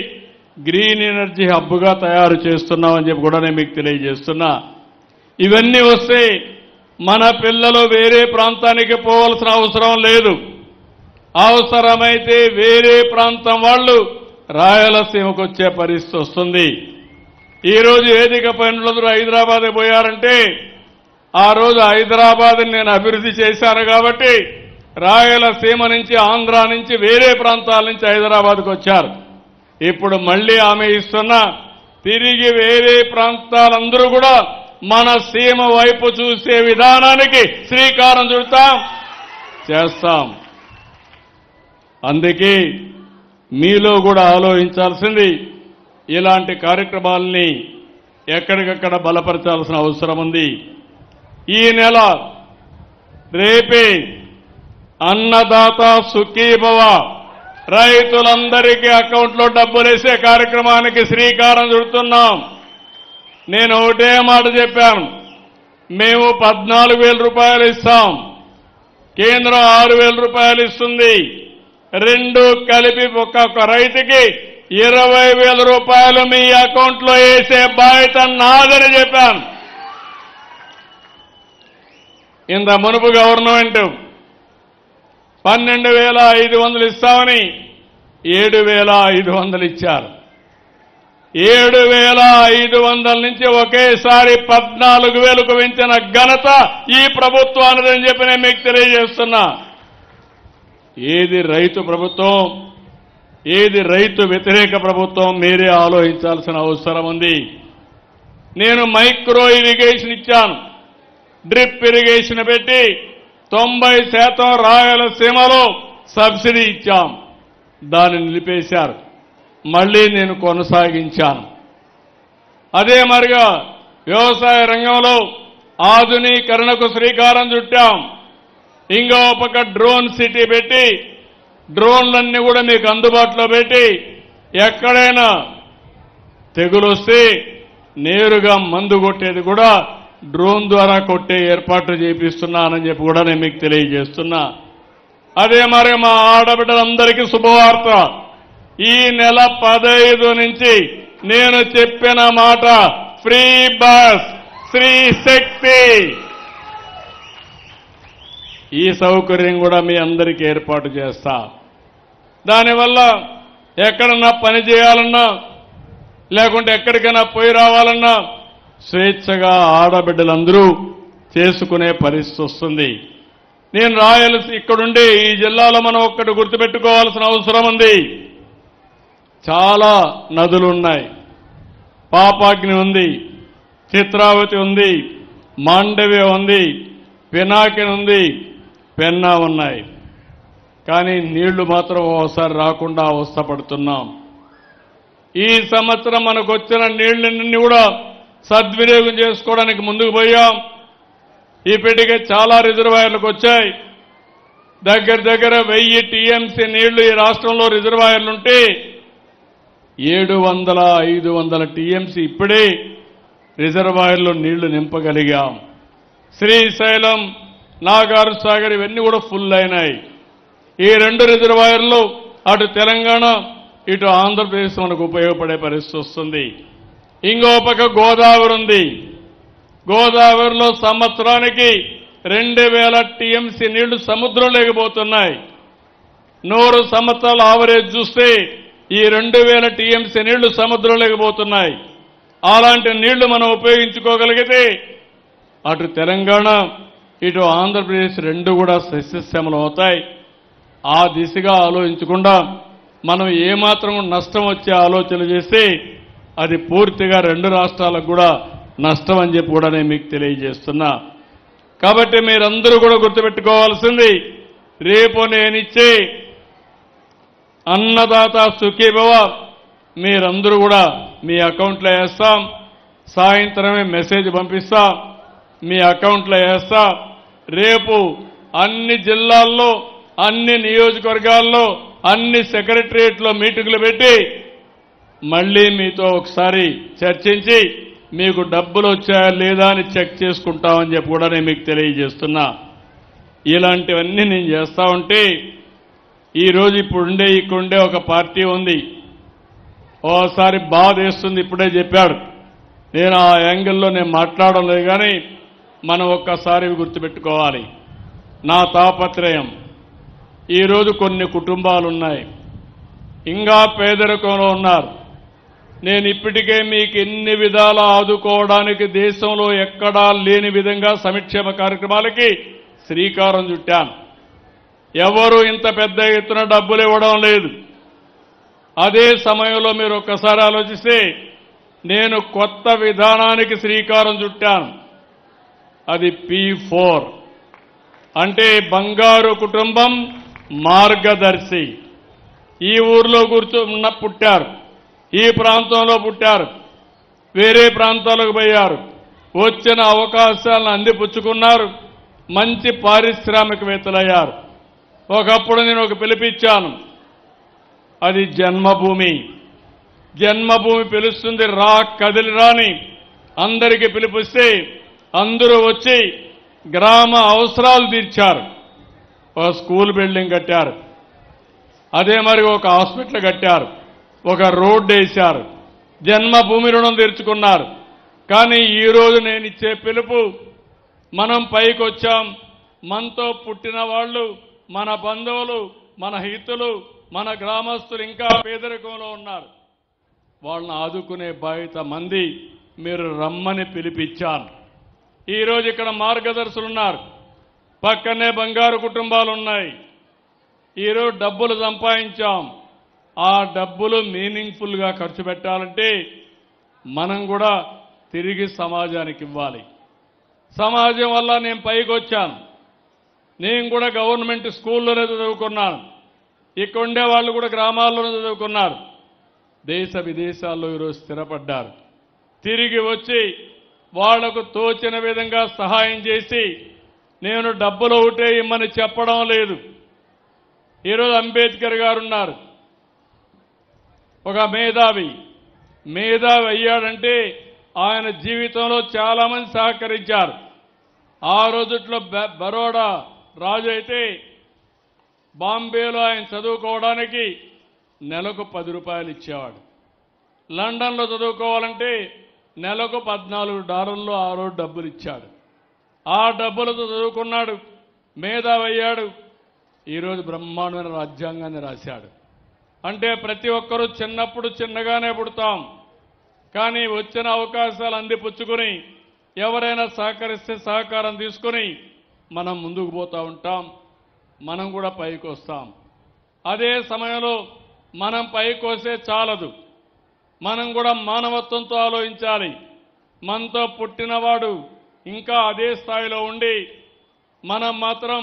గ్రీన్ ఎనర్జీ హబ్గా తయారు చేస్తున్నామని చెప్పి కూడా నేను మీకు తెలియజేస్తున్నా. ఇవన్నీ వస్తే మన పిల్లలు వేరే ప్రాంతానికి పోవాల్సిన అవసరం లేదు. అవసరమైతే వేరే ప్రాంతం వాళ్ళు రాయలసీమకు వచ్చే పరిస్థితి వస్తుంది. ఈరోజు వేదిక పైన హైదరాబాద్ పోయారంటే ఆ రోజు హైదరాబాద్ నేను అభివృద్ధి చేశాను కాబట్టి రాయలసీమ నుంచి, ఆంధ్ర నుంచి, వేరే ప్రాంతాల నుంచి హైదరాబాద్కు వచ్చారు. ఇప్పుడు మళ్లీ ఆమె ఇస్తున్నా, తిరిగి వేరే ప్రాంతాలందరూ కూడా మన సీమ వైపు చూసే విధానానికి శ్రీకారం చుడతాం, చేస్తాం. అందుకే మీలో కూడా ఆలోచించాల్సింది, ఇలాంటి కార్యక్రమాలని ఎక్కడికక్కడ బలపరచాల్సిన అవసరం ఉంది. ఈ నెల రేపే అన్నదాత సుఖీభవ, రైతులందరికీ అకౌంట్లో డబ్బులేసే కార్యక్రమానికి శ్రీకారం చుడుతున్నాం. నేను ఒకటే మాట చెప్పాను, మేము 14,000 రూపాయలు ఇస్తాం, కేంద్రం 6,000 రూపాయలు ఇస్తుంది. 2 కలిపి ఒక్కొక్క రైతుకి 20,000 రూపాయలు మీ అకౌంట్లో వేసే బాధ్యత నాదని చెప్పాను. ఇంత మునుపు గవర్నమెంట్ 12,500 ఇస్తామని 7,500 ఇచ్చారు. 7,500 నుంచి ఒకేసారి 14,000కు పెంచిన ఘనత ఈ ప్రభుత్వానిదని చెప్పి నేను మీకు తెలియజేస్తున్నా. ఏది రైతు ప్రభుత్వం, ఏది రైతు వ్యతిరేక ప్రభుత్వం మీరే ఆలోచించాల్సిన అవసరం ఉంది. నేను మైక్రో ఇరిగేషన్ ఇచ్చాను, డ్రిప్ ఇరిగేషన్ పెట్టి 90% రాయలసీమలో సబ్సిడీ ఇచ్చాం. దాన్ని నిలిపేశారు, మళ్లీ నేను కొనసాగించాను. అదే మరిగా వ్యవసాయ రంగంలో ఆధునీకరణకు శ్రీకారం చుట్టాం. ఇంకో పక్క డ్రోన్ సిటీ పెట్టి డ్రోన్లన్నీ కూడా మీకు అందుబాటులో పెట్టి ఎక్కడైనా తెగులు వస్తే నేరుగా మందు కొట్టేది కూడా డ్రోన్ ద్వారా కొట్టే ఏర్పాట్లు చేపిస్తున్నానని చెప్పి కూడా నేను మీకు తెలియజేస్తున్నా. అదే మరి మా ఆడబిడ్డలందరికీ శుభవార్త, ఈ నెల 15 నుంచి నేను చెప్పిన మాట ఫ్రీ బస్, శ్రీ శక్తి, ఈ సౌకర్యం కూడా మీ అందరికీ ఏర్పాటు చేస్తా. దానివల్ల ఎక్కడన్నా పని చేయాలన్నా లేకుంటే ఎక్కడికైనా పోయి రావాలన్నా స్వేచ్ఛగా ఆడబిడ్డలందరూ చేసుకునే పరిస్థితి వస్తుంది. నేను ఇక్కడుండి ఈ జిల్లాలో మనం ఒక్కటి గుర్తుపెట్టుకోవాల్సిన అవసరం ఉంది. చాలా నదులున్నాయి. పాపాగ్ని ఉంది, చిత్రావతి ఉంది, మాండవ్య ఉంది, పినాకిని ఉంది, పెన్నా ఉన్నాయి. కానీ నీళ్లు మాత్రం ఓసారి రాకుండా అవస్థపడుతున్నాం. ఈ సంవత్సరం మనకు వచ్చిన నీళ్లన్నీ కూడా సద్వినియోగం చేసుకోవడానికి ముందుకు పోయాం. ఇప్పటికే చాలా రిజర్వాయర్లకు వచ్చాయి. దగ్గర 1000 టీఎంసీ నీళ్లు ఈ రాష్ట్రంలో రిజర్వాయర్లుంటే 700-500 టీఎంసీ ఇప్పుడే రిజర్వాయర్లో నీళ్లు నింపగలిగాం. శ్రీశైలం, నాగార్ సాగర్ ఇవన్నీ కూడా ఫుల్ అయినాయి. ఈ 2 రిజర్వాయర్లు అటు తెలంగాణ ఇటు ఆంధ్రప్రదేశ్ మనకు ఉపయోగపడే పరిస్థితి వస్తుంది. ఇంకో పక్క గోదావరి ఉంది. గోదావరిలో సంవత్సరానికి 2000 టీఎంసీ నీళ్లు సముద్రం లేకపోతున్నాయి. 100 సంవత్సరాల ఆవరేజ్ చూస్తే ఈ 2000 టీఎంసీ నీళ్లు సముద్రం లేకపోతున్నాయి. అలాంటి నీళ్లు మనం ఉపయోగించుకోగలిగితే అటు తెలంగాణ ఇటు ఆంధ్రప్రదేశ్ 2 కూడా సస్యశ్యామలం అవుతాయి. ఆ దిశగా ఆలోచించకుండా మనం ఏమాత్రం నష్టం వచ్చే ఆలోచన చేస్తే అది పూర్తిగా 2 రాష్ట్రాలకు కూడా నష్టం అని చెప్పి కూడా నేను మీకు తెలియజేస్తున్నా. కాబట్టి మీరందరూ కూడా గుర్తుపెట్టుకోవాల్సింది, రేపు నేనిచ్చే అన్నదాత సుఖీభవ మీరందరూ కూడా మీ అకౌంట్లో వేస్తాం. సాయంత్రమే మెసేజ్ పంపిస్తాం, మీ అకౌంట్లో వేస్తా. రేపు అన్ని జిల్లాల్లో, అన్ని నియోజకవర్గాల్లో, అన్ని సెక్రటరియట్లో మీటింగులు పెట్టి మళ్ళీ మీతో ఒకసారి చర్చించి మీకు డబ్బులు వచ్చాయా లేదా అని చెక్ చేసుకుంటామని చెప్పి కూడా నేను మీకు తెలియజేస్తున్నా. ఇలాంటివన్నీ నేను చేస్తా ఉంటే ఈరోజు ఇక్కడుండే ఒక పార్టీ ఉంది. ఓసారి బాధ వేస్తుంది, ఇప్పుడే చెప్పాడు. నేను ఆ యాంగిల్లో నేను మాట్లాడడం లేదు, కానీ మనం ఒక్కసారి గుర్తుపెట్టుకోవాలి. నా తాపత్రయం, ఈరోజు కొన్ని కుటుంబాలున్నాయి ఇంకా పేదరికంలో ఉన్నారు. నేను ఇప్పటికే మీకు ఎన్ని విధాలా ఆదుకోవడానికి దేశంలో ఎక్కడా లేని విధంగా సంక్షేమ కార్యక్రమాలకి శ్రీకారం చుట్టాను. ఎవరు ఇంత పెద్ద ఎత్తున డబ్బులు ఇవ్వడం లేదు. అదే సమయంలో మీరు ఒక్కసారి ఆలోచిస్తే నేను కొత్త విధానానికి శ్రీకారం చుట్టాను. అది P4 అంటే బంగారు కుటుంబం మార్గదర్శి. ఈ ఊర్లో పుట్టారు, ఈ ప్రాంతంలో పుట్టారు, వేరే ప్రాంతాలకు పోయారు, వచ్చిన అవకాశాలను అందిపుచ్చుకున్నారు, మంచి పారిశ్రామికవేత్తలయ్యారు. ఒకప్పుడు నేను ఒక పిలిపిచ్చాను, అది జన్మభూమి. జన్మభూమి పిలుస్తుంది, రా కదిలి రాని అందరికీ పిలిపిస్తే అందరూ వచ్చి గ్రామ అవసరాలు తీర్చారు. ఒక స్కూల్ బిల్డింగ్ కట్టారు, అదే మరి ఒక హాస్పిటల్ కట్టారు, ఒక రోడ్డు వేశారు, జన్మభూమి రుణం తీర్చుకున్నారు. కానీ ఈరోజు నేను ఇచ్చే పిలుపు, మనం పైకి వచ్చాం, మనతో పుట్టిన వాళ్ళు, మన బంధువులు, మన హితులు, మన గ్రామస్తులు ఇంకా పేదరికంలో ఉన్నారు. వాళ్ళని ఆదుకునే బాధ్యత మంది. మీరు రమ్మని పిలిపించాను. ఈరోజు ఇక్కడ మార్గదర్శులు ఉన్నారు, పక్కనే బంగారు కుటుంబాలు ఉన్నాయి. ఈరోజు డబ్బులు సంపాదించాం. ఆ డబ్బులు మీనింగ్ఫుల్గా ఖర్చు పెట్టాలంటే మనం కూడా తిరిగి సమాజానికి ఇవ్వాలి. సమాజం వల్ల నేను పైకి వచ్చాను. నేను కూడా గవర్నమెంట్ స్కూల్లోనే చదువుకున్నాను. ఇక్కడ ఉండే వాళ్ళు కూడా గ్రామాల్లోనే చదువుకున్నారు. దేశ విదేశాల్లో ఈరోజు స్థిరపడ్డారు. తిరిగి వచ్చి వాళ్లకు తోచిన విధంగా సహాయం చేసి, నేను డబ్బులు ఒకటే ఇమ్మని చెప్పడం లేదు. ఈరోజు అంబేద్కర్ గారు ఉన్నారు, ఒక మేధావి అయ్యాడంటే ఆయన జీవితంలో చాలా మంది సహకరించారు. ఆ రోజుట్లో బరోడా రాజు అయితే బాంబేలో ఆయన చదువుకోవడానికి నెలకు 10 రూపాయలు ఇచ్చేవాడు. లండన్లో చదువుకోవాలంటే నెలకు $14 ఆ రోజు డబ్బులు ఇచ్చాడు. ఆ డబ్బులతో చదువుకున్నాడు, మేధావి అయ్యాడు. ఈరోజు బ్రహ్మాండమైన రాజ్యాంగాన్ని రాశాడు. అంటే ప్రతి ఒక్కరూ చిన్నప్పుడు చిన్నగానే పుడతాం, కానీ వచ్చిన అవకాశాలు అందిపుచ్చుకుని ఎవరైనా సహకరిస్తే సహకారం తీసుకుని మనం ముందుకు పోతూ ఉంటాం. మనం కూడా పైకి వస్తాం. అదే సమయంలో మనం పైకి వస్తే చాలదు, మనం కూడా మానవత్వంతో ఆలోచించాలి. మనతో పుట్టినవాడు ఇంకా అదే స్థాయిలో ఉండి మనం మాత్రం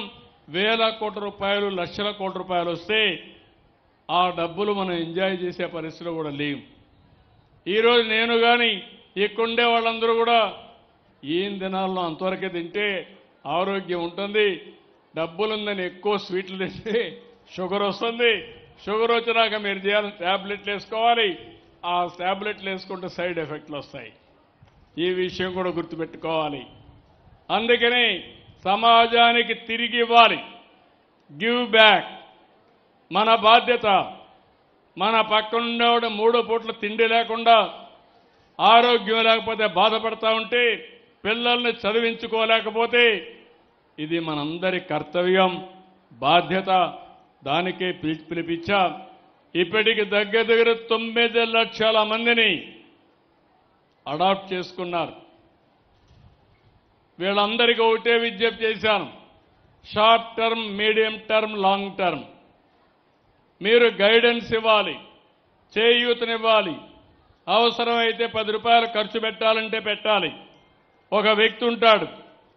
వేల కోట్ల రూపాయలు, లక్షల కోట్ల రూపాయలు వస్తే ఆ డబ్బులు మనం ఎంజాయ్ చేసే పరిస్థితిలో కూడా లేవు. ఈరోజు నేను కానీ ఇక్కడుండే వాళ్ళందరూ కూడా ఏం తినాలో అంతవరకే తింటే ఆరోగ్యం ఉంటుంది, డబ్బులుందని ఎక్కువ స్వీట్లు తింటే షుగర్ వస్తుంది, షుగర్ వచ్చినాక మీరు చేయాలి ట్యాబ్లెట్లు వేసుకోవాలి, ఆ ట్యాబ్లెట్లు వేసుకుంటే సైడ్ ఎఫెక్ట్లు వస్తాయి. ఈ విషయం కూడా గుర్తుపెట్టుకోవాలి. అందుకని సమాజానికి తిరిగి ఇవ్వాలి, గివ్ బ్యాక్ మన బాధ్యత. మన పక్కనుండేవాడు 3 పూట్ల తిండి లేకుండా ఆరోగ్యం లేకపోతే బాధపడతా ఉంటే, పిల్లల్ని చదివించుకోలేకపోతే ఇది మనందరి కర్తవ్యం, బాధ్యత. దానికే పిలిపించా. ఇప్పటికి దగ్గర 9 లక్షల మందిని అడాప్ట్ చేసుకున్నారు. వీళ్ళందరికీ ఒకటే విజ్ఞప్తి చేశాను, short term, medium term, long term మీరు గైడెన్స్ ఇవ్వాలి, చేయూతనివ్వాలి. అవసరమైతే 10 రూపాయలు ఖర్చు పెట్టాలంటే పెట్టాలి. ఒక వ్యక్తి ఉంటాడు,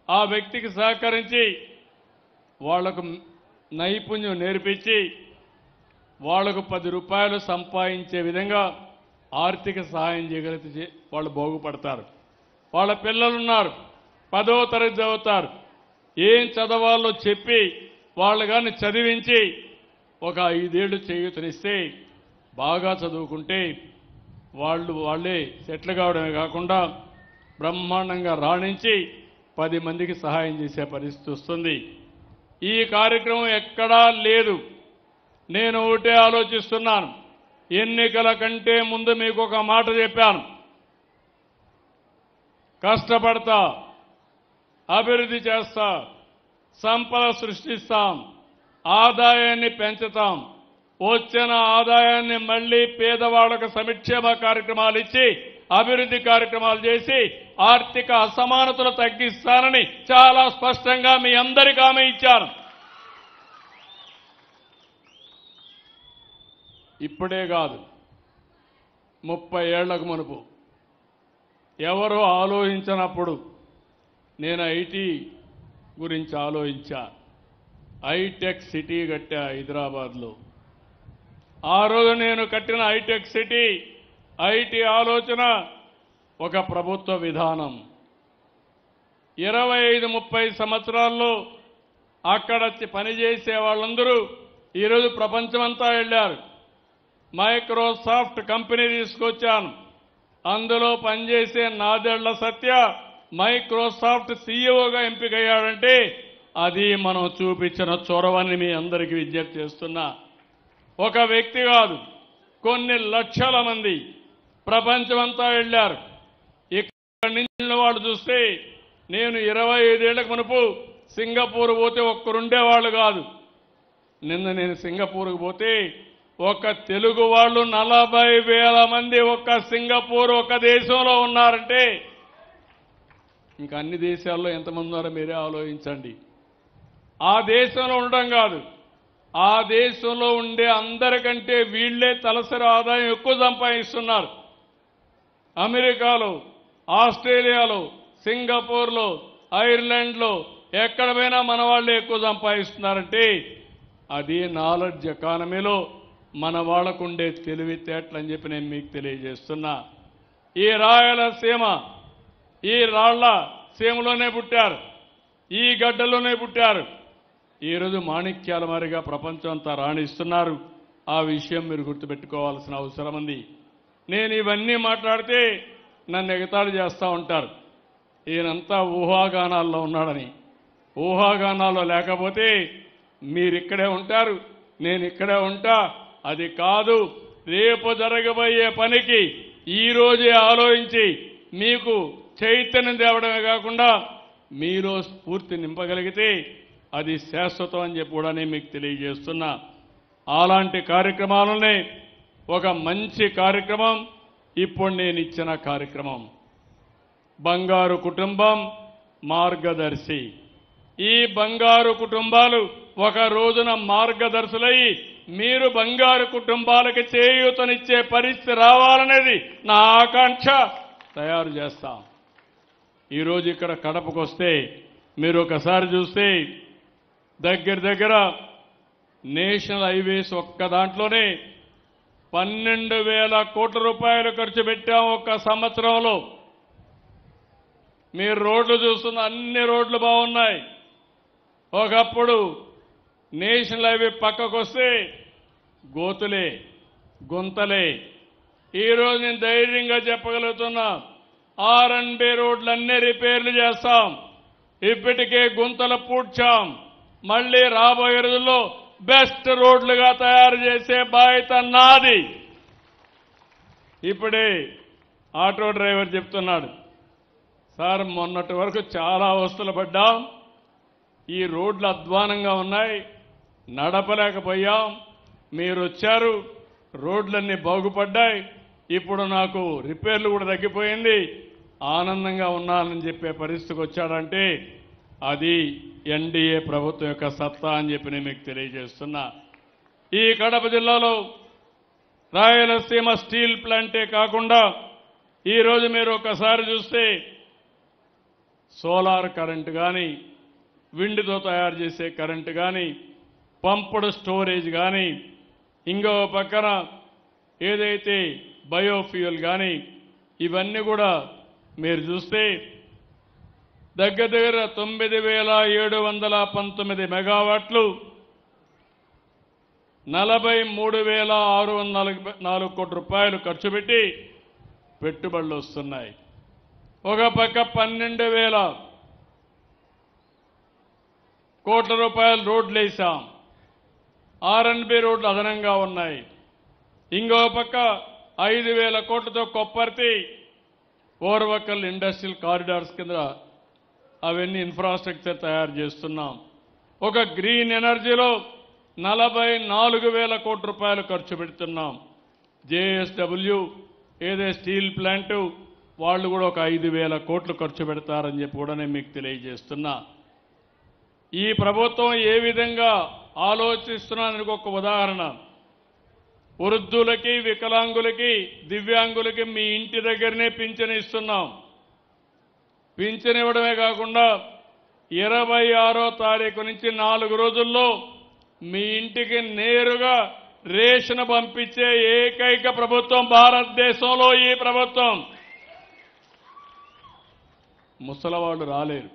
ఆ వ్యక్తికి సహకరించి వాళ్లకు నైపుణ్యం నేర్పించి వాళ్లకు 10 రూపాయలు సంపాదించే విధంగా ఆర్థిక సహాయం చేయగలిగితే వాళ్ళు బాగుపడతారు. వాళ్ళ పిల్లలున్నారు, 10వ తరగతి చదువుతారు, ఏం చదవాలో చెప్పి వాళ్ళు కానీ చదివించి ఒక 5 ఏళ్లు చేయూతనిస్తే బాగా చదువుకుంటే వాళ్ళే సెటిల్ కావడమే కాకుండా బ్రహ్మాండంగా రాణించి 10 మందికి సహాయం చేసే పరిస్థితి వస్తుంది. ఈ కార్యక్రమం ఎక్కడా లేదు. నేను ఒకటే ఆలోచిస్తున్నాను, ఎన్నికల కంటే ముందు మీకు ఒక మాట చెప్పాను, కష్టపడతా, అభివృద్ధి చేస్తా, సంపద సృష్టిస్తాం, ఆదాయాన్ని పెంచుతాం, వచ్చిన ఆదాయాన్ని మళ్లీ పేదవాళ్లకు సంక్షేమ కార్యక్రమాలు ఇచ్చి అభివృద్ధి కార్యక్రమాలు చేసి ఆర్థిక అసమానతలు తగ్గిస్తానని చాలా స్పష్టంగా మీ అందరికీ హామీ ఇచ్చాను. ఇప్పుడే కాదు, 30 ఏళ్లకు మునుపు ఎవరో ఆలోచించినప్పుడు నేను ఐటీ గురించి ఆలోచించా. హైటెక్ సిటీ కట్టా హైదరాబాద్లో. ఆ రోజు నేను కట్టిన హైటెక్ సిటీ, ఐటీ ఆలోచన ఒక ప్రభుత్వ విధానం. 25-30 సంవత్సరాల్లో అక్కడ పనిచేసే వాళ్ళందరూ ఈరోజు ప్రపంచమంతా వెళ్ళారు. మైక్రోసాఫ్ట్ కంపెనీ తీసుకొచ్చాను. అందులో పనిచేసే నాదెళ్ల సత్య మైక్రోసాఫ్ట్ సీఈఓగా ఎంపికయ్యాడంటే అది మనం చూపించిన చొరవని మీ అందరికీ విజ్ఞప్తి చేస్తున్నా. ఒక వ్యక్తి కాదు, కొన్ని లక్షల మంది ప్రపంచమంతా వెళ్ళారు. ఇక్కడ నుంచి వాళ్ళు చూస్తే నేను 25 ఏళ్లకు మునుపు సింగపూర్ పోతే ఒక్కరుండేవాళ్ళు కాదు. నిన్న నేను సింగపూర్కు పోతే ఒక తెలుగు వాళ్ళు 40,000 మంది ఒక్క సింగపూర్ ఒక దేశంలో ఉన్నారంటే ఇంకా అన్ని దేశాల్లో ఎంతమంది ఉన్నారో మీరే ఆలోచించండి. ఆ దేశంలో ఉండడం కాదు, ఆ దేశంలో ఉండే అందరికంటే వీళ్లే తలసరి ఆదాయం ఎక్కువ సంపాదిస్తున్నారు. అమెరికాలో, ఆస్ట్రేలియాలో, సింగపూర్లో, ఐర్లాండ్లో ఎక్కడ పోయినా మన వాళ్ళే ఎక్కువ సంపాదిస్తున్నారంటే అది నాలెడ్జ్ ఎకానమీలో మన వాళ్ళకుండే తెలివితేటలని చెప్పి నేను మీకు తెలియజేస్తున్నా. ఈ రాయలసీమ ఈ రాళ్ల సీమలోనే పుట్టారు, ఈ గడ్డలోనే పుట్టారు. ఈరోజు మాణిక్యాల మారిగా ప్రపంచం అంతా రాణిస్తున్నారు. ఆ విషయం మీరు గుర్తుపెట్టుకోవాల్సిన అవసరం ఉంది. నేను ఇవన్నీ మాట్లాడితే నన్ను ఎగతాళి చేస్తూ ఉంటారు, ఈయనంతా ఊహాగానాల్లో ఉన్నాడని. ఊహాగానాల్లో లేకపోతే మీరిక్కడే ఉంటారు, నేను ఇక్కడే ఉంటా. అది కాదు, రేపు జరగబోయే పనికి ఈరోజే ఆలోచించి మీకు చైతన్యం తేవడమే కాకుండా మీలో స్ఫూర్తి నింపగలిగితే అది శాశ్వతం అని చెప్పి కూడా నేను మీకు తెలియజేస్తున్నా. అలాంటి కార్యక్రమాలనే ఒక మంచి కార్యక్రమం ఇప్పుడు నేను ఇచ్చిన కార్యక్రమం, బంగారు కుటుంబం మార్గదర్శి. ఈ బంగారు కుటుంబాలు ఒక రోజున మార్గదర్శులై మీరు బంగారు కుటుంబాలకు చేయూతనిచ్చే పరిస్థితి రావాలనేది నా ఆకాంక్ష. తయారు చేస్తాం. ఈరోజు ఇక్కడ కడపకు వస్తే మీరు ఒకసారి చూస్తే దగ్గర నేషనల్ హైవేస్ ఒక్క దాంట్లోనే 12,000 కోట్ల రూపాయలు ఖర్చు పెట్టాం ఒక్క సంవత్సరంలో. మీరు రోడ్లు చూస్తున్న అన్ని రోడ్లు బాగున్నాయి. ఒకప్పుడు నేషనల్ హైవే పక్కకొస్తే గోతులే, గుంతలే. ఈరోజు నేను ధైర్యంగా చెప్పగలుగుతున్నా, R&B రోడ్లన్నీ రిపేర్లు చేస్తాం. ఇప్పటికే గుంతలు పూడ్చాం. మళ్లీ రాబోయే రోజుల్లో బెస్ట్ రోడ్లుగా తయారు చేసే బాధ్యత నాది. ఇప్పుడే ఆటో డ్రైవర్ చెప్తున్నాడు, సార్ మొన్నటి వరకు చాలా అవస్థలు పడ్డాం, ఈ రోడ్లు అధ్వానంగా ఉన్నాయి, నడపలేకపోయాం, మీరు వచ్చారు, రోడ్లన్నీ బాగుపడ్డాయి, ఇప్పుడు నాకు రిపేర్లు కూడా తగ్గిపోయింది, ఆనందంగా ఉన్నానని చెప్పే పరిస్థితికి వచ్చాడంటే అది ఎన్డీఏ ప్రభుత్వం యొక్క సత్తా అని చెప్పి నేను మీకు తెలియజేస్తున్నా. ఈ కడప జిల్లాలో రాయలసీమ స్టీల్ ప్లాంటే కాకుండా ఈరోజు మీరు ఒకసారి చూస్తే సోలార్ కరెంటు కానీ, విండ్తో తయారు చేసే కరెంటు కానీ, పంపుడు స్టోరేజ్ కానీ, ఇంకో పక్కన ఏదైతే బయోఫ్యూయల్ కానీ, ఇవన్నీ కూడా మీరు చూస్తే దగ్గర 9,719 మెగావాట్లు, 43,604 కోట్ల రూపాయలు ఖర్చు పెట్టి పెట్టుబడులు వస్తున్నాయి. ఒక పక్క 12,000 కోట్ల రూపాయలు రోడ్లు వేశాం. R&B రోడ్లు అదనంగా ఉన్నాయి. ఇంకో పక్క 5,000 కోట్లతో కొప్పర్తి ఓర్వకల్ ఇండస్ట్రియల్ కారిడార్స్ కింద అవన్నీ ఇన్ఫ్రాస్ట్రక్చర్ తయారు చేస్తున్నాం. ఒక గ్రీన్ ఎనర్జీలో 44,000 కోట్ల రూపాయలు ఖర్చు పెడుతున్నాం. JSW ఏదే స్టీల్ ప్లాంట్ వాళ్ళు కూడా ఒక 5,000 కోట్లు ఖర్చు పెడతారని చెప్పి కూడా నేను మీకు తెలియజేస్తున్నా. ఈ ప్రభుత్వం ఏ విధంగా ఆలోచిస్తున్నానికి ఒక ఉదాహరణ, వృద్ధులకి, వికలాంగులకి, దివ్యాంగులకి మీ ఇంటి దగ్గరనే పింఛను ఇస్తున్నాం. పింఛను ఇవ్వడమే కాకుండా 26వ తారీఖు నుంచి 4 రోజుల్లో మీ ఇంటికి నేరుగా రేషన్ పంపించే ఏకైక ప్రభుత్వం భారతదేశంలో ఈ ప్రభుత్వం. ముసలవాళ్ళు రాలేరు,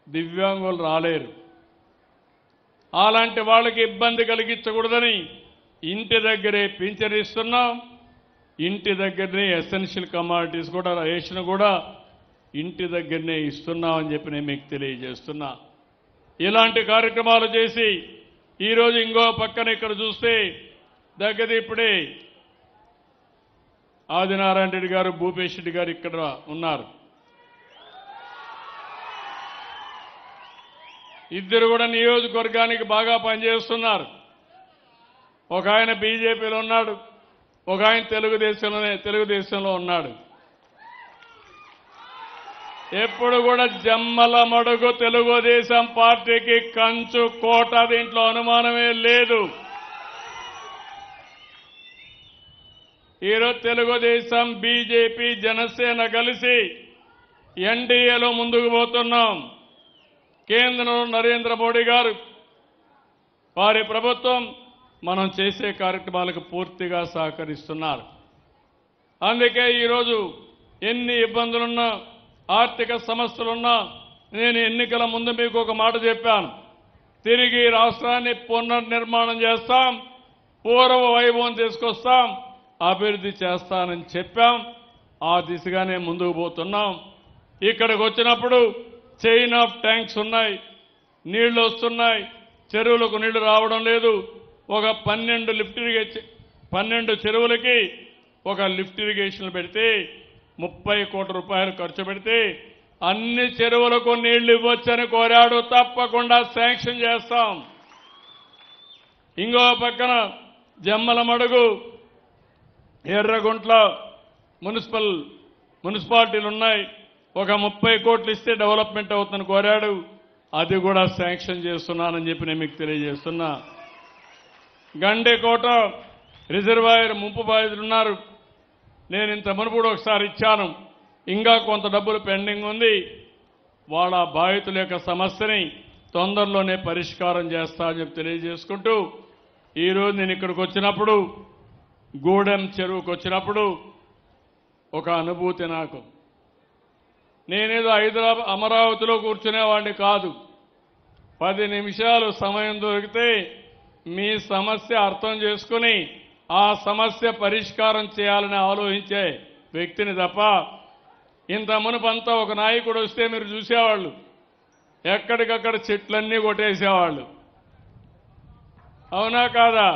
దివ్యాంగులు రాలేరు. అలాంటి వాళ్ళకి ఇబ్బంది కలిగించకూడదని ఇంటి దగ్గరే పింఛను ఇస్తున్నాం. ఇంటి దగ్గరనే ఎసెన్షియల్ కమాడిటీస్ కూడా, రేషన్ కూడా ఇంటి దగ్గరనే ఇస్తున్నామని చెప్పి నేను మీకు తెలియజేస్తున్నా. ఇలాంటి కార్యక్రమాలు చేసి ఈరోజు ఇంకో పక్కన ఇక్కడ చూస్తే దగ్గర ఇప్పుడే ఆదినారాయణ రెడ్డి గారు, భూపేష్ రెడ్డి గారు ఇక్కడ ఉన్నారు. ఇద్దరు కూడా నియోజకవర్గానికి బాగా పనిచేస్తున్నారు. ఒక ఆయన బీజేపీలో ఉన్నాడు, ఒక ఆయన తెలుగుదేశంలో ఉన్నాడు. ఎప్పుడు కూడా జమ్మల మడుగు తెలుగుదేశం పార్టీకి కంచు కోట, దీంట్లో అనుమానమే లేదు. ఈరోజు తెలుగుదేశం, బీజేపీ, జనసేన కలిసి ఎన్డీఏలో ముందుకు పోతున్నాం. కేంద్రంలో నరేంద్ర మోడీ గారు, వారి ప్రభుత్వం మనం చేసే కార్యక్రమాలకు పూర్తిగా సహకరిస్తున్నారు. అందుకే ఈరోజు ఎన్ని ఇబ్బందులున్నా, ఆర్థిక సమస్యలున్నా, నేను ఎన్నికల ముందు మీకు ఒక మాట చెప్పాను, తిరిగి రాష్ట్రాన్ని పునర్నిర్మాణం చేస్తాం, పూర్వ వైభవం తీసుకొస్తాం, అభివృద్ధి చేస్తానని చెప్పాం. ఆ దిశగానే ముందుకు పోతున్నాం. ఇక్కడికి వచ్చినప్పుడు చైన్ ఆఫ్ ట్యాంక్స్ ఉన్నాయి, నీళ్లు వస్తున్నాయి, చెరువులకు నీళ్లు రావడం లేదు. ఒక 12 చెరువులకి ఒక లిఫ్ట్ ఇరిగేషన్ పెడితే 30 కోట్ల రూపాయలు ఖర్చు పెడితే అన్ని చెరువులకు నీళ్లు ఇవ్వొచ్చని కోరాడు. తప్పకుండా శాంక్షన్ చేస్తాం. ఇంకో పక్కన జమ్మల మడుగు, ఎర్రగుంట్ల మున్సిపాలిటీలు ఉన్నాయి, ఒక 30 కోట్లు ఇస్తే డెవలప్మెంట్ అవుతుందని కోరాడు. అది కూడా శాంక్షన్ చేస్తున్నానని చెప్పి నేను మీకు తెలియజేస్తున్నా. గండేకోట రిజర్వాయర్ ముంపు బాధితులున్నారు. నేను ఇంత మునుపు కూడా ఒకసారి ఇచ్చాను, ఇంకా కొంత డబ్బులు పెండింగ్ ఉంది. వాళ్ళ బాధితుల యొక్క సమస్యని తొందరలోనే పరిష్కారం చేస్తా అని చెప్పి తెలియజేసుకుంటూ ఈరోజు నేను ఇక్కడికి వచ్చినప్పుడు, గూడెం చెరువుకు వచ్చినప్పుడు ఒక అనుభూతి నాకు. నేనేదో హైదరాబాద్ అమరావతిలో కూర్చునేవాడిని కాదు. 10 నిమిషాలు సమయం దొరికితే మీ సమస్య అర్థం చేసుకుని ఆ సమస్య పరిష్కారం చేయాలని ఆలోచించే వ్యక్తిని తప్ప, ఇంత మునుపంతా ఒక నాయకుడు వస్తే మీరు చూసేవాళ్ళు, ఎక్కడికక్కడ చెట్లన్నీ కొట్టేసేవాళ్ళు. అవునా కాదా?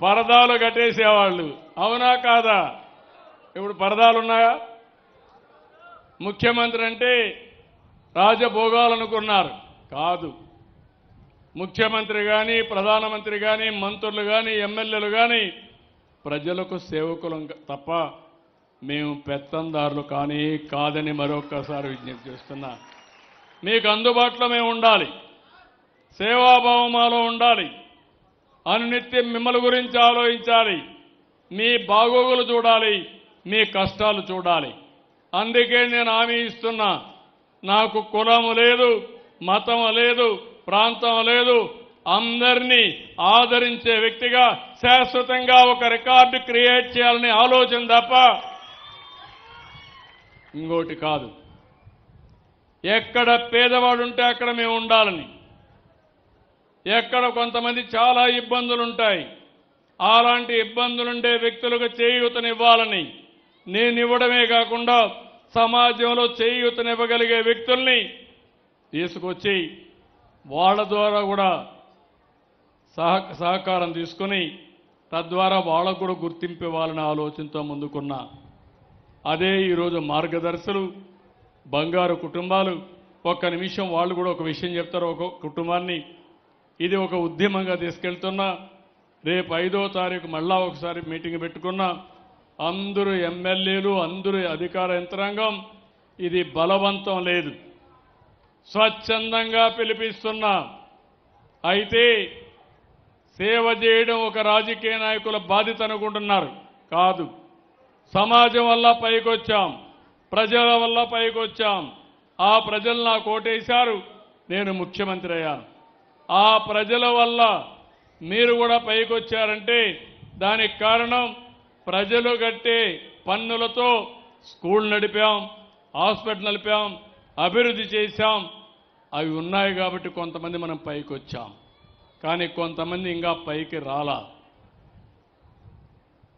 పరదాలు కట్టేసేవాళ్ళు. అవునా కాదా? ఇప్పుడు పరదాలు ఉన్నాయా? ముఖ్యమంత్రి అంటే రాజభోగాలనుకున్నారు. కాదు. ముఖ్యమంత్రి కానీ, ప్రధానమంత్రి కానీ, మంత్రులు కానీ, ఎమ్మెల్యేలు కానీ ప్రజలకు సేవకులం తప్ప మేము పెత్తందారులు కానీ కాదని మరొక్కసారి విజ్ఞప్తి చేస్తున్నా. మీకు అందుబాటులో మేము ఉండాలి, సేవాభావం మాలో ఉండాలి, అనునిత్యం మిమ్మల్ని గురించి ఆలోచించాలి, మీ బాగోగులు చూడాలి, మీ కష్టాలు చూడాలి. అందుకే నేను హామీ ఇస్తున్నా, నాకు కులము లేదు, మతం లేదు, ప్రాంతం లేదు, అందరినీ ఆదరించే వ్యక్తిగా శాశ్వతంగా ఒక రికార్డు క్రియేట్ చేయాలనే ఆలోచన తప్ప ఇంకోటి కాదు. ఎక్కడ పేదవాడు ఉంటే అక్కడ మేము ఉండాలని, ఎక్కడ కొంతమంది చాలా ఇబ్బందులు ఉంటాయి, అలాంటి ఇబ్బందులుండే వ్యక్తులకు చేయూతనివ్వాలని, నేను ఇవ్వడమే కాకుండా సమాజంలో చేయూతనివ్వగలిగే వ్యక్తుల్ని తీసుకొచ్చి వాళ్ళ ద్వారా కూడా సహకారం తీసుకుని తద్వారా వాళ్ళకు కూడా గుర్తింపు ఇవ్వాలనే ఆలోచనతో ముందుకున్నా. అదే ఈరోజు మార్గదర్శులు, బంగారు కుటుంబాలు. ఒక్క నిమిషం వాళ్ళు కూడా ఒక విషయం చెప్తారు. ఒక కుటుంబాన్ని ఇది ఒక ఉద్యమంగా తీసుకెళ్తున్నా. రేపు 5వ తారీఖు మళ్ళా ఒకసారి మీటింగ్ పెట్టుకున్నా. అందరూ ఎమ్మెల్యేలు, అందరూ అధికార యంత్రాంగం, ఇది బలవంతం లేదు, స్వచ్ఛందంగా పిలిపిస్తున్నా. అయితే సేవ చేయడం ఒక రాజకీయ నాయకుల బాధ్యత అనుకుంటున్నారు. కాదు. సమాజం వల్ల పైకొచ్చాం, ప్రజల వల్ల పైకొచ్చాం. ఆ ప్రజలు నాకు ఓటేశారు, నేను ముఖ్యమంత్రి అయ్యాను. ఆ ప్రజల వల్ల మీరు కూడా పైకొచ్చారంటే దానికి కారణం ప్రజలు కట్టే పన్నులతో స్కూల్ నడిపాం, హాస్పిటల్ నడిపాం, అభివృద్ధి చేశాం. అవి ఉన్నాయి కాబట్టి కొంతమంది మనం పైకి వచ్చాం. కానీ కొంతమంది ఇంకా పైకి రాలా.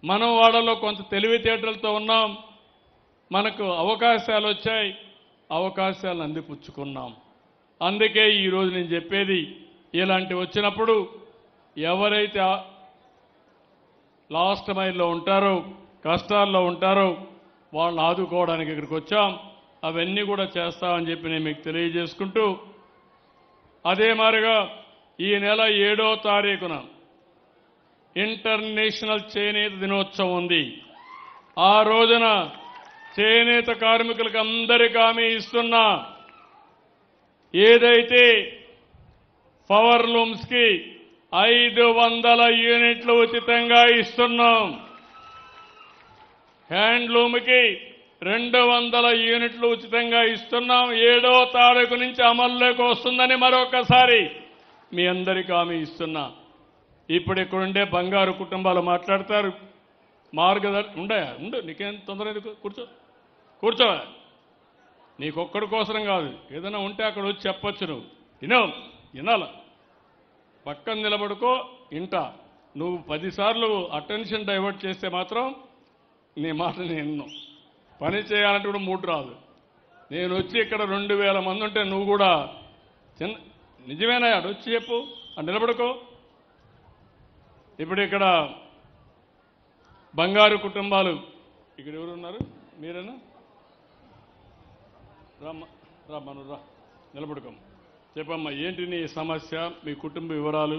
మనం వాళ్ళలో కొంత తెలివితేటలతో ఉన్నాం, మనకు అవకాశాలు వచ్చాయి, అవకాశాలను అందిపుచ్చుకున్నాం. అందుకే ఈరోజు నేను చెప్పేది, ఇలాంటి వచ్చినప్పుడు ఎవరైతే లాస్ట్ మైల్లో ఉంటారో, కష్టాల్లో ఉంటారో వాళ్ళని ఆదుకోవడానికి ఇక్కడికి వచ్చాం. అవన్నీ కూడా చేస్తామని చెప్పి నేను మీకు తెలియజేసుకుంటూ, అదే మాదిరిగా ఈ నెల 7వ తారీఖున ఇంటర్నేషనల్ చేనేత దినోత్సవం ఉంది. ఆ రోజున చేనేత కార్మికులకు అందరికీ హామీ ఇస్తున్నా, ఏదైతే పవర్ లూమ్స్ కి 500 యూనిట్లు ఉచితంగా ఇస్తున్నాం, హ్యాండ్లూమ్కి 200 యూనిట్లు ఉచితంగా ఇస్తున్నాం. 7వ తారీఖు నుంచి అమల్లోకి వస్తుందని మరొకసారి మీ అందరికీ హామీ ఇస్తున్నా. ఇప్పుడు ఇక్కడుండే బంగారు కుటుంబాలు మాట్లాడతారు. ఉండు, నీకేం తొందర ఎందుకు? కూర్చో. నీకొక్కడి కోసం కాదు, ఏదైనా ఉంటే అక్కడ వచ్చి చెప్పొచ్చు. నువ్వు వినాల, పక్కన నిలబడుకో, ఇంటా. నువ్వు 10 సార్లు అటెన్షన్ డైవర్ట్ చేస్తే మాత్రం నీ మాట నేను పని చేయాలంటే కూడా మూడు రాదు. నేను వచ్చి ఇక్కడ 2000 మంది ఉంటే నువ్వు కూడా నిజమేనా వచ్చి చెప్పు, నిలబడుకో. ఇప్పుడు ఇక్కడ బంగారు కుటుంబాలు, ఇక్కడ ఎవరున్నారు? మీరేనా? రా నిలబడుకో. చెప్పమ్మా, ఏంటి నీ సమస్య, మీ కుటుంబ వివరాలు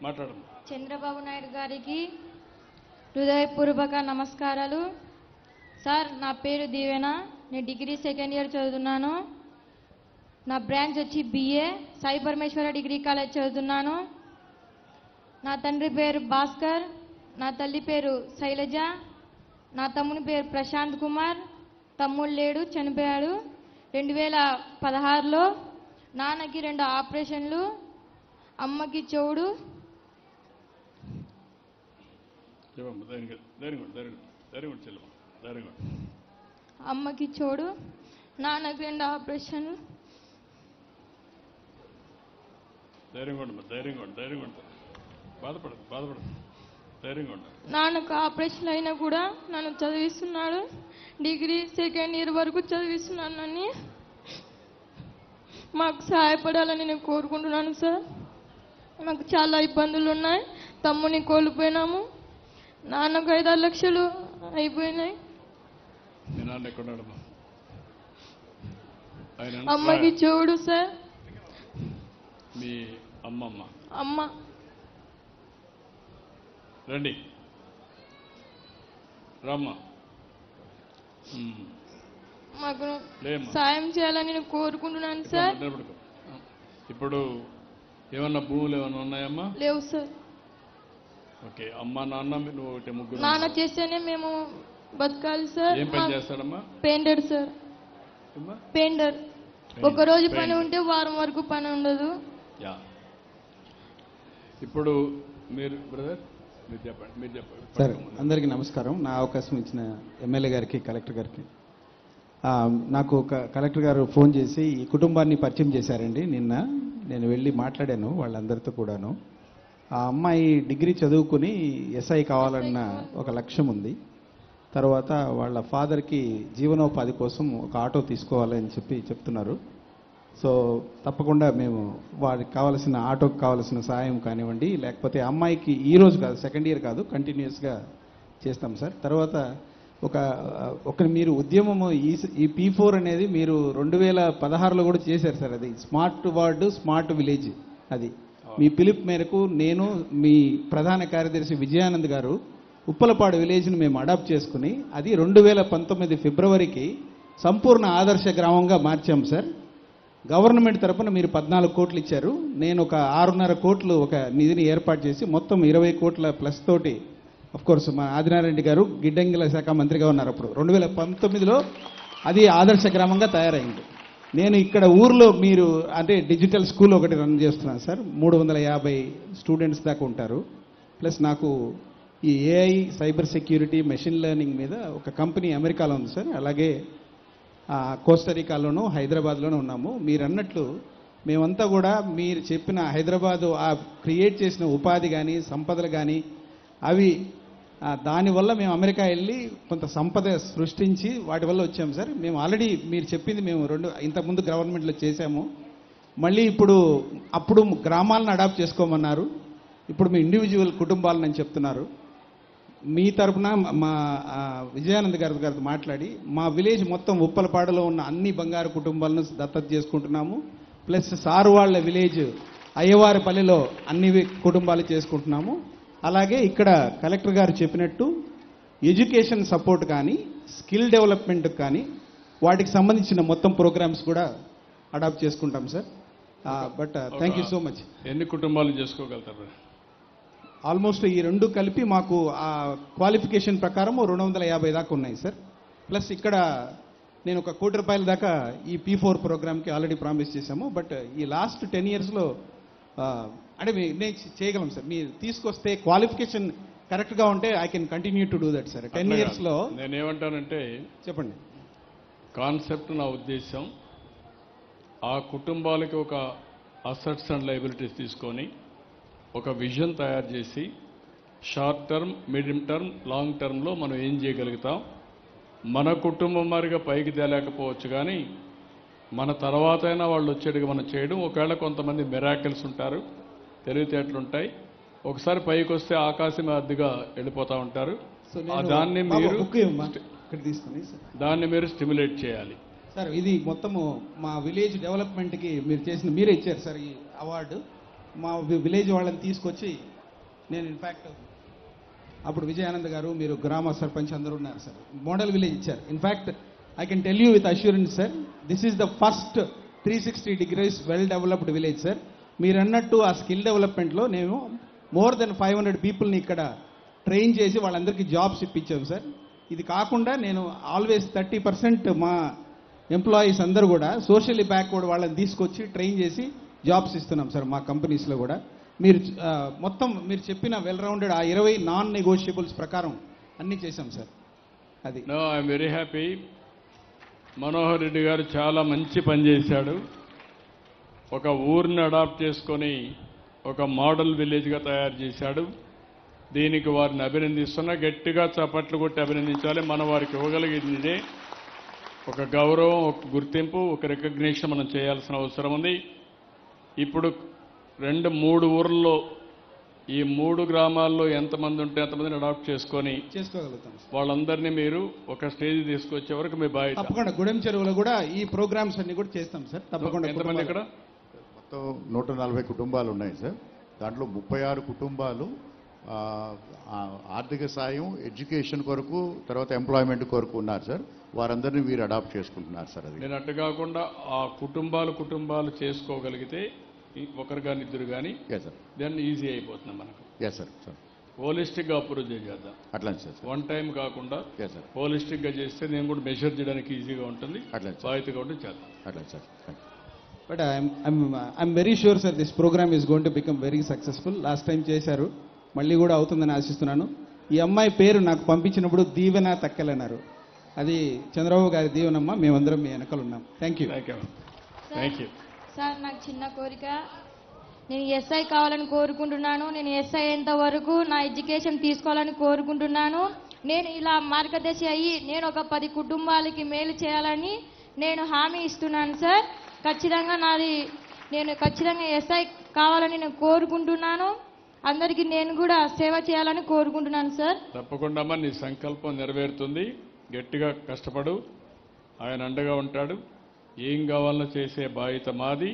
మాట్లాడమ్మా. చంద్రబాబు నాయుడు గారికి హృదయపూర్వక నమస్కారాలు. సార్, నా పేరు దీవెన, నేను డిగ్రీ 2nd ఇయర్ చదువుతున్నాను. నా బ్రాంచ్ వచ్చి BA, సాయి పరమేశ్వర డిగ్రీ కాలేజ్ చదువుతున్నాను. నా తండ్రి పేరు భాస్కర్, నా తల్లి పేరు శైలజ, నా తమ్ముని పేరు ప్రశాంత్ కుమార్. తమ్ముడు లేడు, చనిపోయాడు. 2016లో నాన్నకి 2 ఆపరేషన్లు, అమ్మకి చెవుడు, అమ్మకి చెవుడు, నాన్నకి 2 ఆపరేషన్, నాన్నకు ఆపరేషన్ అయినా కూడా నన్ను చదివిస్తున్నాడు. డిగ్రీ 2nd ఇయర్ వరకు చదివిస్తున్నాను. నన్ను మాకు సహాయపడాలని నేను కోరుకుంటున్నాను సార్. మాకు చాలా ఇబ్బందులు ఉన్నాయి. తమ్ముని కోల్పోయినాము. నాన్నకు 5-6 లక్షలు అయిపోయినాయి. అమ్మకి చెవుడు సార్. మీ అమ్మమ్మ అమ్మ రండి రమ్మ. మాకు సాయం చేయాలని నేను కోరుకుంటున్నాను సార్. ఇప్పుడు ఏమన్నా భూములు ఏమన్నా ఉన్నాయమ్మా? లేవు సార్. ఓకే, అమ్మ నాన్న నువ్వు ఒకటి ముగ్గురు. నాన్న చేస్తేనే మేము బతకాలి సార్. ఏం పని చేస్తాడమ్మా? Painter sir. పెయింటర్. ఒక రోజు పని ఉంటే వారం వరకు పని ఉండదు. ఇప్పుడు మీరు బ్రదర్ మీరు చెప్పండి. సార్ అందరికీ నమస్కారం. నా అవకాశం ఇచ్చిన ఎమ్మెల్యే గారికి, కలెక్టర్ గారికి. నాకు కలెక్టర్ గారు ఫోన్ చేసి ఈ కుటుంబాన్ని పరిచయం చేశారండి. నిన్న నేను వెళ్ళి మాట్లాడాను వాళ్ళందరితో కూడాను. ఆ అమ్మాయి డిగ్రీ చదువుకుని ఎస్ఐ కావాలన్న ఒక లక్ష్యం ఉంది. తర్వాత వాళ్ళ ఫాదర్కి జీవనోపాధి కోసం ఒక ఆటో తీసుకోవాలని చెప్తున్నారు. సో తప్పకుండా మేము వారికి కావాల్సిన ఆటోకి కావాల్సిన సహాయం కానివ్వండి, లేకపోతే అమ్మాయికి ఈరోజు కాదు, 2nd ఇయర్ కాదు, కంటిన్యూస్గా చేస్తాం సార్. తర్వాత ఒక మీరు ఉద్యమము ఈ P4 అనేది మీరు 2016లో కూడా చేశారు సార్. అది స్మార్ట్ వార్డు స్మార్ట్ విలేజ్. అది మీ పిలుపు మేరకు నేను, మీ ప్రధాన కార్యదర్శి విజయానంద్ గారు ఉప్పలపాడు విలేజ్ని మేము అడాప్ట్ చేసుకుని అది 2019 ఫిబ్రవరికి సంపూర్ణ ఆదర్శ గ్రామంగా మార్చాం సార్. గవర్నమెంట్ తరఫున మీరు 14 కోట్లు ఇచ్చారు. నేను ఒక 6.5 కోట్లు ఒక నిధిని ఏర్పాటు చేసి మొత్తం 20 కోట్ల ప్లస్ తోటి, కోర్స్ మా ఆదినారాయణ రెడ్డి గారు గిడ్డంగిల శాఖ మంత్రిగా ఉన్నారు అప్పుడు. 2019లో అది ఆదర్శ గ్రామంగా తయారైంది. నేను ఇక్కడ ఊర్లో మీరు అంటే డిజిటల్ స్కూల్ ఒకటి రన్ చేస్తున్నాను సార్. 350 స్టూడెంట్స్ దాకా ఉంటారు. ప్లస్ నాకు ఈ AI cyber security machine learning మీద ఒక కంపెనీ అమెరికాలో ఉంది సార్. అలాగే కోస్టరికాలోనూ హైదరాబాద్లోనూ ఉన్నాము. మీరు అన్నట్లు మేమంతా కూడా మీరు చెప్పిన హైదరాబాదు ఆ క్రియేట్ చేసిన ఉపాధి కానీ సంపదలు కానీ అవి దానివల్ల మేము అమెరికా వెళ్ళి కొంత సంపద సృష్టించి వాటి వల్ల వచ్చాము సార్. మేము ఆల్రెడీ మీరు చెప్పింది మేము ఇంతకుముందు గవర్నమెంట్లో చేశాము. మళ్ళీ అప్పుడు గ్రామాలను అడాప్ట్ చేసుకోమన్నారు. ఇప్పుడు మీ ఇండివిజువల్ కుటుంబాలను చెప్తున్నారు. మీ తరఫున మా విజయానంద్ గారితో మాట్లాడి మా విలేజ్ మొత్తం ఉప్పలపాడులో ఉన్న అన్ని బంగారు కుటుంబాలను దత్తత చేసుకుంటున్నాము. ప్లస్ సారు వాళ్ళ విలేజ్ అయ్యవారిపల్లిలో అన్ని కుటుంబాలు చేసుకుంటున్నాము. అలాగే ఇక్కడ కలెక్టర్ గారు చెప్పినట్టు ఎడ్యుకేషన్ సపోర్ట్ కానీ స్కిల్ డెవలప్మెంట్ కానీ వాటికి సంబంధించిన మొత్తం ప్రోగ్రామ్స్ కూడా అడాప్ట్ చేసుకుంటాం sir. But thank you so much. ఎన్ని కుటుంబాలు చేసుకోగలుగుతారు? ఆల్మోస్ట్ ఈ రెండు కలిపి మాకు ఆ క్వాలిఫికేషన్ ప్రకారం 250 దాకా ఉన్నాయి సార్. ప్లస్ ఇక్కడ నేను ఒక 1 కోటి రూపాయల దాకా ఈ P4 ప్రోగ్రామ్కి ఆల్రెడీ ప్రామిస్ చేశాము. బట్ ఈ లాస్ట్ 10 ఇయర్స్లో అంటే నేను చేయగలం సార్. మీరు తీసుకొస్తే క్వాలిఫికేషన్ కరెక్ట్గా ఉంటే I can continue to do that sir. 10 ఇయర్స్లో నేనేమంటానంటే చెప్పండి. కాన్సెప్ట్ నా ఉద్దేశం ఆ కుటుంబాలకి ఒక అసెట్స్ అండ్ లయబిలిటీస్ తీసుకొని ఒక విజన్ తయారు చేసి short term, medium term, long టర్మ్లో మనం ఏం చేయగలుగుతాం. మన కుటుంబం మరిగా పైకి తేలేకపోవచ్చు కానీ మన తర్వాత అయినా వాళ్ళు వచ్చేట్టుగా మనం చేయడం. ఒకవేళ కొంతమంది మిరాకిల్స్ ఉంటారు, తెలివితేటలు ఉంటాయి, ఒకసారి పైకి వస్తే ఆకాశం అద్దుగా వెళ్ళిపోతూ ఉంటారు. దాన్ని మీరు స్టిమ్యులేట్ చేయాలి సార్. ఇది మొత్తము మా విలేజ్ డెవలప్మెంట్కి మీరు చేసిన మీరే ఇచ్చారు సార్ ఈ అవార్డు. మా విలేజ్ వాళ్ళని తీసుకొచ్చి నేను ఇన్ఫ్యాక్ట్ అప్పుడు విజయానంద్ గారు మీరు గ్రామ సర్పంచ్ అందరూ ఉన్నారు సార్. మోడల్ విలేజ్ ఇచ్చారు. In fact I can tell you with assurance sir, this is the first 360 degrees well developed village sir. మీరు అన్నట్టు ఆ స్కిల్ డెవలప్మెంట్లో నేను మోర్ దెన్ 500 పీపుల్ని ఇక్కడ ట్రైన్ చేసి వాళ్ళందరికీ జాబ్స్ ఇప్పించాము సార్. ఇది కాకుండా నేను ఆల్వేస్ 30% మా ఎంప్లాయీస్ అందరూ కూడా సోషల్లీ బ్యాక్వర్డ్ వాళ్ళని తీసుకొచ్చి ట్రైన్ చేసి జాబ్స్ ఇస్తున్నాం సార్ మా కంపెనీస్లో కూడా. మీరు మొత్తం మీరు చెప్పిన వెల్ రౌండెడ్ ఆ 20 నాన్ నెగోషియబుల్స్ ప్రకారం అన్నీ చేశాం సార్. అది no I'm very happy. Manohar Reddy garu చాలా మంచి పని చేశాడు. ఒక ఊరిని అడాప్ట్ చేసుకొని ఒక మోడల్ విలేజ్గా తయారు చేశాడు. దీనికి వారిని అభినందిస్తున్నా, గట్టిగా చప్పట్లు కొట్టి అభినందించాలి. మనం వారికి ఇవ్వగలిగింది ఇదే, ఒక గౌరవం, ఒక గుర్తింపు, ఒక రికగ్నిషన్ మనం చేయాల్సిన అవసరం ఉంది. ఇప్పుడు 2-3 ఊర్లలో ఈ 3 గ్రామాల్లో ఎంతమంది ఉంటే అంతమందిని అడాప్ట్ చేసుకొని చేసుకోగలుగుతాం సార్. వాళ్ళందరినీ మీరు ఒక స్టేజ్ తీసుకొచ్చే వరకు మీ బాధ్యత. తప్పకుండా గుడెం చెరువులో కూడా ఈ ప్రోగ్రామ్స్ అన్ని కూడా చేస్తాం సార్. తప్పకుండా. ఎంతమంది ఇక్కడ? మొత్తం 140 కుటుంబాలు ఉన్నాయి సార్. దాంట్లో 36 కుటుంబాలు ఆర్థిక సాయం, ఎడ్యుకేషన్ కొరకు, తర్వాత ఎంప్లాయ్మెంట్ కొరకు ఉన్నారు సార్. వారందరినీ వీరు అడాప్ట్ చేసుకుంటున్నారు సార్. అది నేను అట్టు కాకుండా ఆ కుటుంబాలు చేసుకోగలిగితే ఒకరు కానీ ఇద్దరు కానీ సార్ దాన్ని ఈజీ అయిపోతుంది మనకు. సార్ సార్ హోలిస్టిక్గా అప్రోచ్ చేద్దాం. అట్లానే సార్. వన్ టైం కాకుండా సార్ హోలిస్టిక్గా చేస్తే నేను కూడా మెషర్ చేయడానికి ఈజీగా ఉంటుంది, అట్లానే బాధ్యతగా ఉంటుంది చేద్దాం. అట్లానే sir. But I'm very sure sir this programme is going to become very successful. Last time చేశారు, మళ్ళీ కూడా అవుతుందని ఆశిస్తున్నాను. ఈ అమ్మాయి పేరు నాకు పంపించినప్పుడు దీవెన తక్కెలన్నారు. అది చంద్రబాబు గారి దీవెనమ్మ, మేమందరం మీ వెనకాల ఉన్నాం. Thank you. Thank you. Sir నాకు చిన్న కోరిక, నేను ఎస్ఐ కావాలని కోరుకుంటున్నాను. నేను ఎస్ఐ అయ్యేంత వరకు నా ఎడ్యుకేషన్ తీసుకోవాలని కోరుకుంటున్నాను. నేను ఇలా మార్గదర్శి అయ్యి నేను ఒక 10 కుటుంబాలకి మేలు చేయాలని నేను హామీ ఇస్తున్నాను సార్. ఖచ్చితంగా నేను ఖచ్చితంగా ఎస్ఐ కావాలని నేను కోరుకుంటున్నాను. అందరికీ నేను కూడా సేవ చేయాలని కోరుకుంటున్నాను సార్. తప్పకుండా అమ్మా, నీ సంకల్పం నెరవేరుతుంది. గట్టిగా కష్టపడు, ఆయన అండగా ఉంటాడు. ఏం కావాలో చేసే బాధ్యత మాది.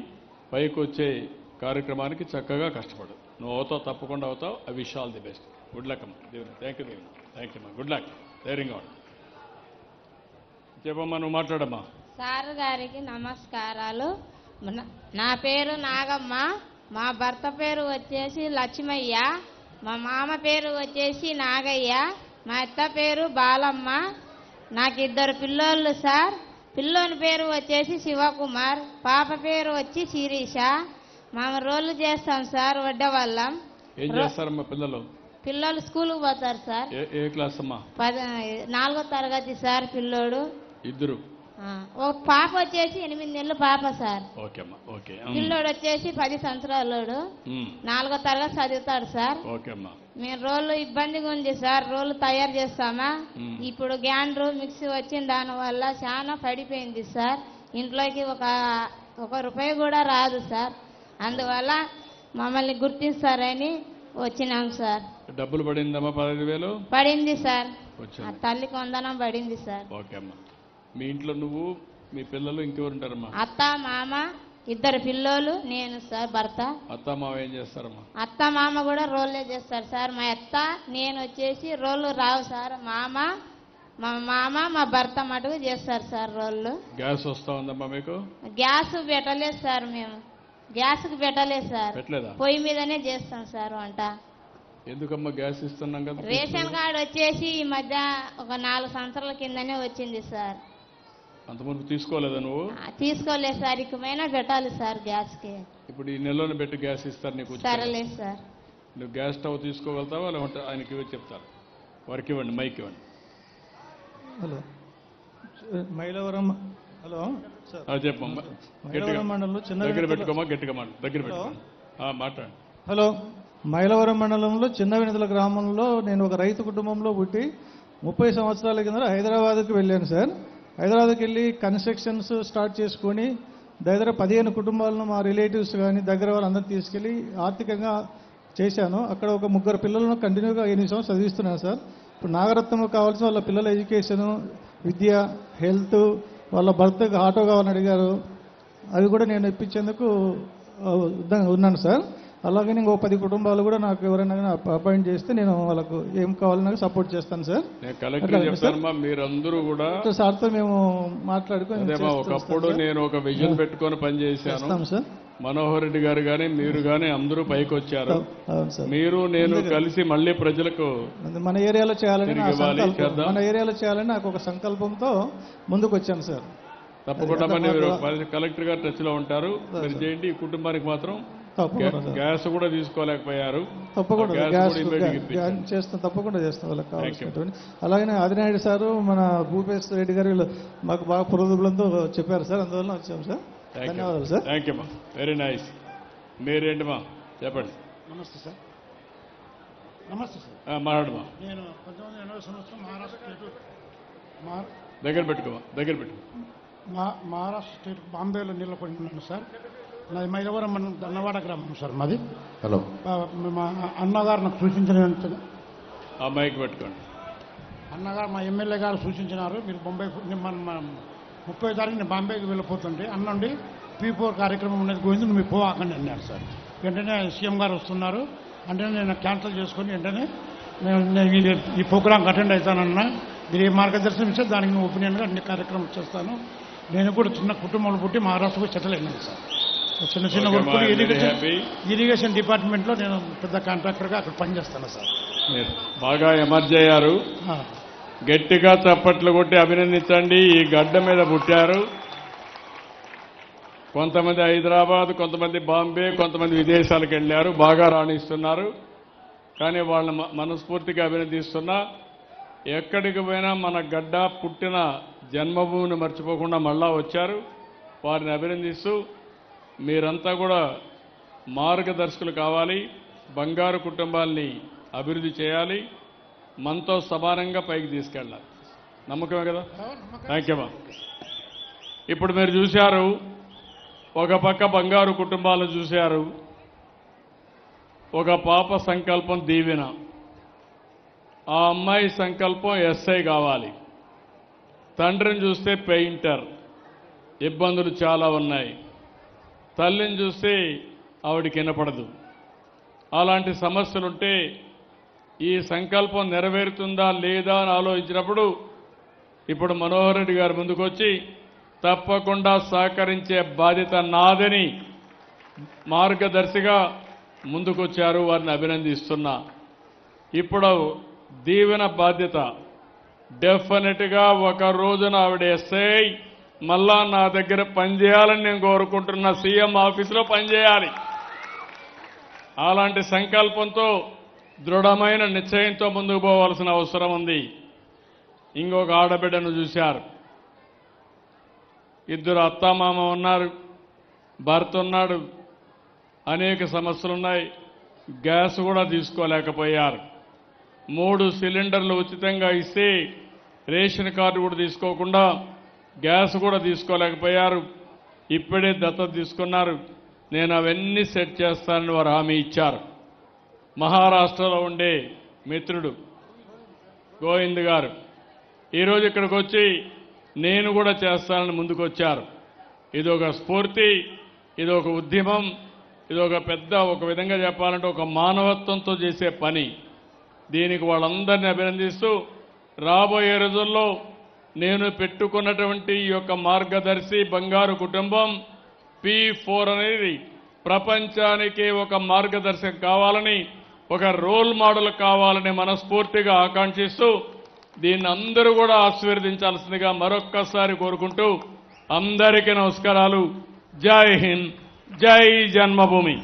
పైకి వచ్చే కార్యక్రమానికి చక్కగా కష్టపడు. నువ్వు అవుతావు, తప్పకుండా అవుతావు. I wish all the best. Good luck అమ్మా. దేవుని థ్యాంక్ యూ. థ్యాంక్ యూ అమ్మా. Good luck. ధైర్యంగా ఉండు. చెప్పమ్మా, నువ్వు మాట్లాడమ్మా. సార్ గారికి నమస్కారాలు. నా పేరు నాగమ్మ, మా భర్త పేరు వచ్చేసి లక్ష్మయ్య, మా మామ పేరు వచ్చేసి నాగయ్య, మా అత్త పేరు బాలమ్మ. నాకు 2 పిల్లోళ్ళు సార్. పిల్లోని పేరు వచ్చేసి శివకుమార్, పాప పేరు వచ్చి శిరీష. మేము రోళ్ళు చేస్తాం సార్ వడ్డవల్లం. ఏం చేస్తారమ్మా పిల్లలు? పిల్లలు స్కూల్కి పోతారు సార్. ఏ క్లాస్ అమ్మా? 4వ తరగతి సార్ పిల్లోడు. ఇద్దరు? ఒక పాప వచ్చేసి 8 నెలలు పాప సార్. ఓకే అమ్మా. ఓకే. పిల్లోడు వచ్చేసి 10 సంవత్సరాలోడు, 4వ తరగతి చదువుతాడు సార్. ఓకే అమ్మా. మేము రోళ్ళు ఇబ్బందిగా ఉంది సార్, రోళ్ళు తయారు చేస్తామా. ఇప్పుడు గ్రైండర్ మిక్సీ వచ్చిన దానివల్ల చాలా పడిపోయింది సార్. ఇంట్లోకి ఒక రూపాయి కూడా రాదు సార్. అందువల్ల మమ్మల్ని గుర్తిస్తారని వచ్చినాం సార్. డబ్బులు పడిందమ్మా? 15,000 పడింది సార్. వచ్చింది. తల్లికి వందనం పడింది సార్. ఓకే అమ్మా. మీ ఇంట్లో నువ్వు, మీ పిల్లలు, ఇంకెవరు ఉంటారమ్మా? అత్త మామ, 2 పిల్లోళ్ళు, నేను సార్ భర్త. అత్త మామ ఏం చేస్తారమ్మా? అత్త మామ కూడా రోళ్ళే చేస్తారు సార్. మా అత్త నేను వచ్చేసి రోళ్ళు రావు సార్. మా మామ మా భర్త మటుకు చేస్తారు సార్ రోళ్ళు. గ్యాస్ వస్తా ఉందమ్మా మీకు? గ్యాస్ పెట్టలేదు సార్. మేము గ్యాస్కి పెట్టలేదు సార్. పెట్టలేదా? పొయ్యి మీదనే చేస్తాం సార్ వంట. ఎందుకమ్మా గ్యాస్ ఇస్తున్నాం కదా? రేషన్ కార్డు వచ్చేసి ఈ మధ్య ఒక 4 సంవత్సరాల కిందనే వచ్చింది సార్. అంతకుముందు తీసుకోలేదా నువ్వు? తీసుకోలేదు సార్. ఇకమైనా పెట్టాలి సార్ గ్యాస్కి. ఇప్పుడు ఈ నెలలోనే పెట్టి గ్యాస్ ఇస్తారు నీకు? సరేలేదు సార్. నువ్వు గ్యాస్ స్టవ్ తీసుకోగలుగుతావా, లేకుంటే ఆయనకి ఇవ్వ చెప్తారు? వారికి ఇవ్వండి, మైక్ ఇవ్వండి. హలో, మైలవరం. హలో సార్, చెప్పమ్మా. మైలవరం మండలంలో దగ్గర పెట్టుకోమా, గట్టిగా దగ్గర పెట్టుకోమా, మాట్లాడండి. హలో, మైలవరం మండలంలో చిన్న వినతుల గ్రామంలో నేను ఒక రైతు కుటుంబంలో పుట్టి 30 సంవత్సరాల కింద హైదరాబాద్కి వెళ్ళాను సార్. హైదరాబాద్కి వెళ్ళి కన్స్ట్రక్షన్స్ స్టార్ట్ చేసుకొని దగ్గర 15 కుటుంబాలను మా రిలేటివ్స్ కానీ దగ్గర వాళ్ళందరూ తీసుకెళ్ళి ఆర్థికంగా చేశాను. అక్కడ ఒక 3 పిల్లలను కంటిన్యూగా 8 సంవత్సరాలు చదివిస్తున్నాను సార్. ఇప్పుడు నాగరత్నం కావాల్సిన వాళ్ళ పిల్లల ఎడ్యుకేషను, విద్య, హెల్త్, వాళ్ళ భర్తకు ఆటో కావాలని అడిగారు. అవి కూడా నేను ఇప్పించేందుకు ఉన్నాను సార్. అలాగే ఇంకో 10 కుటుంబాలు కూడా నాకు ఎవరైనా అపాయింట్ చేస్తే నేను వాళ్ళకు ఏం కావాలన్నా సపోర్ట్ చేస్తాను సార్. మీరందరూ కూడా సార్తో మేము మాట్లాడుకొని ఒకప్పుడు నేను ఒక విజన్ పెట్టుకొని పనిచేశాను సార్. మనోహర్ రెడ్డి గారు కానీ మీరు కానీ అందరూ పైకి వచ్చారు. మీరు నేను కలిసి మళ్ళీ ప్రజలకు మన ఏరియాలో చేయాలని నాకు ఒక సంకల్పంతో ముందుకు వచ్చాను సార్. తప్పకుండా మరి మీరు కలెక్టర్ గారు టచ్లో ఉంటారు. మీరు చేయండి. ఈ కుటుంబానికి మాత్రం గ్యాస్ కూడా తీసుకోలేకపోయారు. తప్పకుండా చేస్తాం, తప్పకుండా చేస్తాం వాళ్ళకి కావాల్సినటువంటి. అలాగనే ఆదినాయుడు సారు, మన భూపేశ్ రెడ్డి గారు వీళ్ళు మాకు బాగా పురోగతులతో చెప్పారు సార్, అందువల్ల వచ్చాం సార్. ధన్యవాదాలు సార్. థ్యాంక్ యూ అమ్మా, వెరీ నైస్. మీరేంటమ్మా చెప్పండి. నమస్తే సార్. నమస్తే సార్. మాట్లాడమా. నేను 1980 సంవత్సరం దగ్గర పెట్టుకో. మహారాష్ట్ర స్టేట్ బాంబేలో నిలబడి ఉన్నాను సార్. నాది మైలవరం మండలం దన్నవాడ గ్రామం సార్ మాది. హలో. మా అన్నగారు నాకు సూచించిన ఆ మైక్ పెట్టుకోండి. అన్నగారు మా ఎమ్మెల్యే గారు సూచించినారు, మీరు బొంబాయి 30వ తారీఖు నేను బాంబేకి వెళ్ళిపోతుంటే అన్నండి P4 కార్యక్రమం ఉన్నది గోవిందు నువ్వు పోవాకండి అన్నారు సార్. వెంటనే సీఎం గారు వస్తున్నారు అంటే నేను క్యాన్సిల్ చేసుకొని వెంటనే నేను ఈ ప్రోగ్రాంకి అటెండ్ అవుతానన్నా, మీరు ఏ మార్గదర్శనం ఇస్తే దానికి నేను ఒపీనియన్గా అన్ని కార్యక్రమం చేస్తాను. నేను కూడా చిన్న కుటుంబంలో పుట్టి మహారాష్ట్రకు సెటిల్ అయినాను సార్. చిన్న వర్కులు ఇరిగేషన్ డిపార్ట్మెంట్లో నేను పెద్ద కాంట్రాక్టర్గా అక్కడ పనిచేస్తాను సార్. బాగా ఎమర్జ్ అయ్యారు. గట్టిగా చప్పట్లు కొట్టి అభినందించండి. ఈ గడ్డ మీద పుట్టారు. కొంతమంది హైదరాబాద్, కొంతమంది బాంబే, కొంతమంది విదేశాలకు వెళ్ళారు, బాగా రాణిస్తున్నారు. కానీ వాళ్ళని మనస్ఫూర్తిగా అభినందిస్తున్నా. ఎక్కడికి పోయినా మన గడ్డ పుట్టిన జన్మభూమిని మర్చిపోకుండా మళ్ళా వచ్చారు. వారిని అభినందిస్తూ మీరంతా కూడా మార్గదర్శకులు కావాలి, బంగారు కుటుంబాల్ని అభివృద్ధి చేయాలి, మనతో సమానంగా పైకి తీసుకెళ్ళాలి. నమ్మకమే కదా? Thank you. ఇప్పుడు మీరు చూశారు, ఒక పక్క బంగారు కుటుంబాలను చూశారు, ఒక పాప సంకల్పం దీవెన. ఆ అమ్మాయి సంకల్పం ఎస్ఐ కావాలి. తండ్రిని చూస్తే పెయింటర్, ఇబ్బందులు చాలా ఉన్నాయి. తల్లిని చూస్తే ఆవిడికి వినపడదు. అలాంటి సమస్యలుంటే ఈ సంకల్పం నెరవేరుతుందా లేదా అని ఆలోచించినప్పుడు ఇప్పుడు మనోహర్ రెడ్డి గారు ముందుకొచ్చి తప్పకుండా సహకరించే బాధ్యత నాదని మార్గదర్శిగా ముందుకొచ్చారు. వారిని అభినందిస్తున్నా. ఇప్పుడు దీవెన బాధ్యత డెఫినెట్గా ఒక రోజున ఆవిడ ఎస్ఐ మళ్ళా నా దగ్గర పనిచేయాలని నేను కోరుకుంటున్న, సీఎం ఆఫీసులో పనిచేయాలి. అలాంటి సంకల్పంతో దృఢమైన నిశ్చయంతో ముందుకు పోవాల్సిన అవసరం ఉంది. ఇంకొక ఆడబిడ్డను చూశారు. ఇద్దరు అత్తామామ ఉన్నారు, భర్త ఉన్నాడు, అనేక సమస్యలున్నాయి. గ్యాస్ కూడా తీసుకోలేకపోయారు. 3 సిలిండర్లు ఉచితంగా ఇస్తే రేషన్ కార్డు కూడా తీసుకోకుండా గ్యాస్ కూడా తీసుకోలేకపోయారు. ఇప్పుడే దత్తత తీసుకున్నారు. నేను అవన్నీ సెట్ చేస్తానని వారు హామీ ఇచ్చారు. మహారాష్ట్రలో ఉండే మిత్రుడు గోవింద్ గారు ఈరోజు ఇక్కడికి వచ్చి నేను కూడా చేస్తానని ముందుకొచ్చారు. ఇదొక స్ఫూర్తి, ఇదొక ఉద్యమం, ఇదొక పెద్ద, ఒక విధంగా చెప్పాలంటే ఒక మానవత్వంతో చేసే పని. దీనికి వాళ్ళందరినీ అభినందిస్తూ రాబోయే రోజుల్లో నేను పెట్టుకున్నటువంటి ఈ యొక్క మార్గదర్శి బంగారు కుటుంబం P4 అనేది ప్రపంచానికి ఒక మార్గదర్శకం కావాలని, ఒక రోల్ మోడల్ కావాలని మనస్ఫూర్తిగా ఆకాంక్షిస్తూ దీన్ని అందరూ కూడా ఆశీర్వదించాల్సిందిగా మరొక్కసారి కోరుకుంటూ అందరికీ నమస్కారాలు. జై హింద్, జై జన్మభూమి.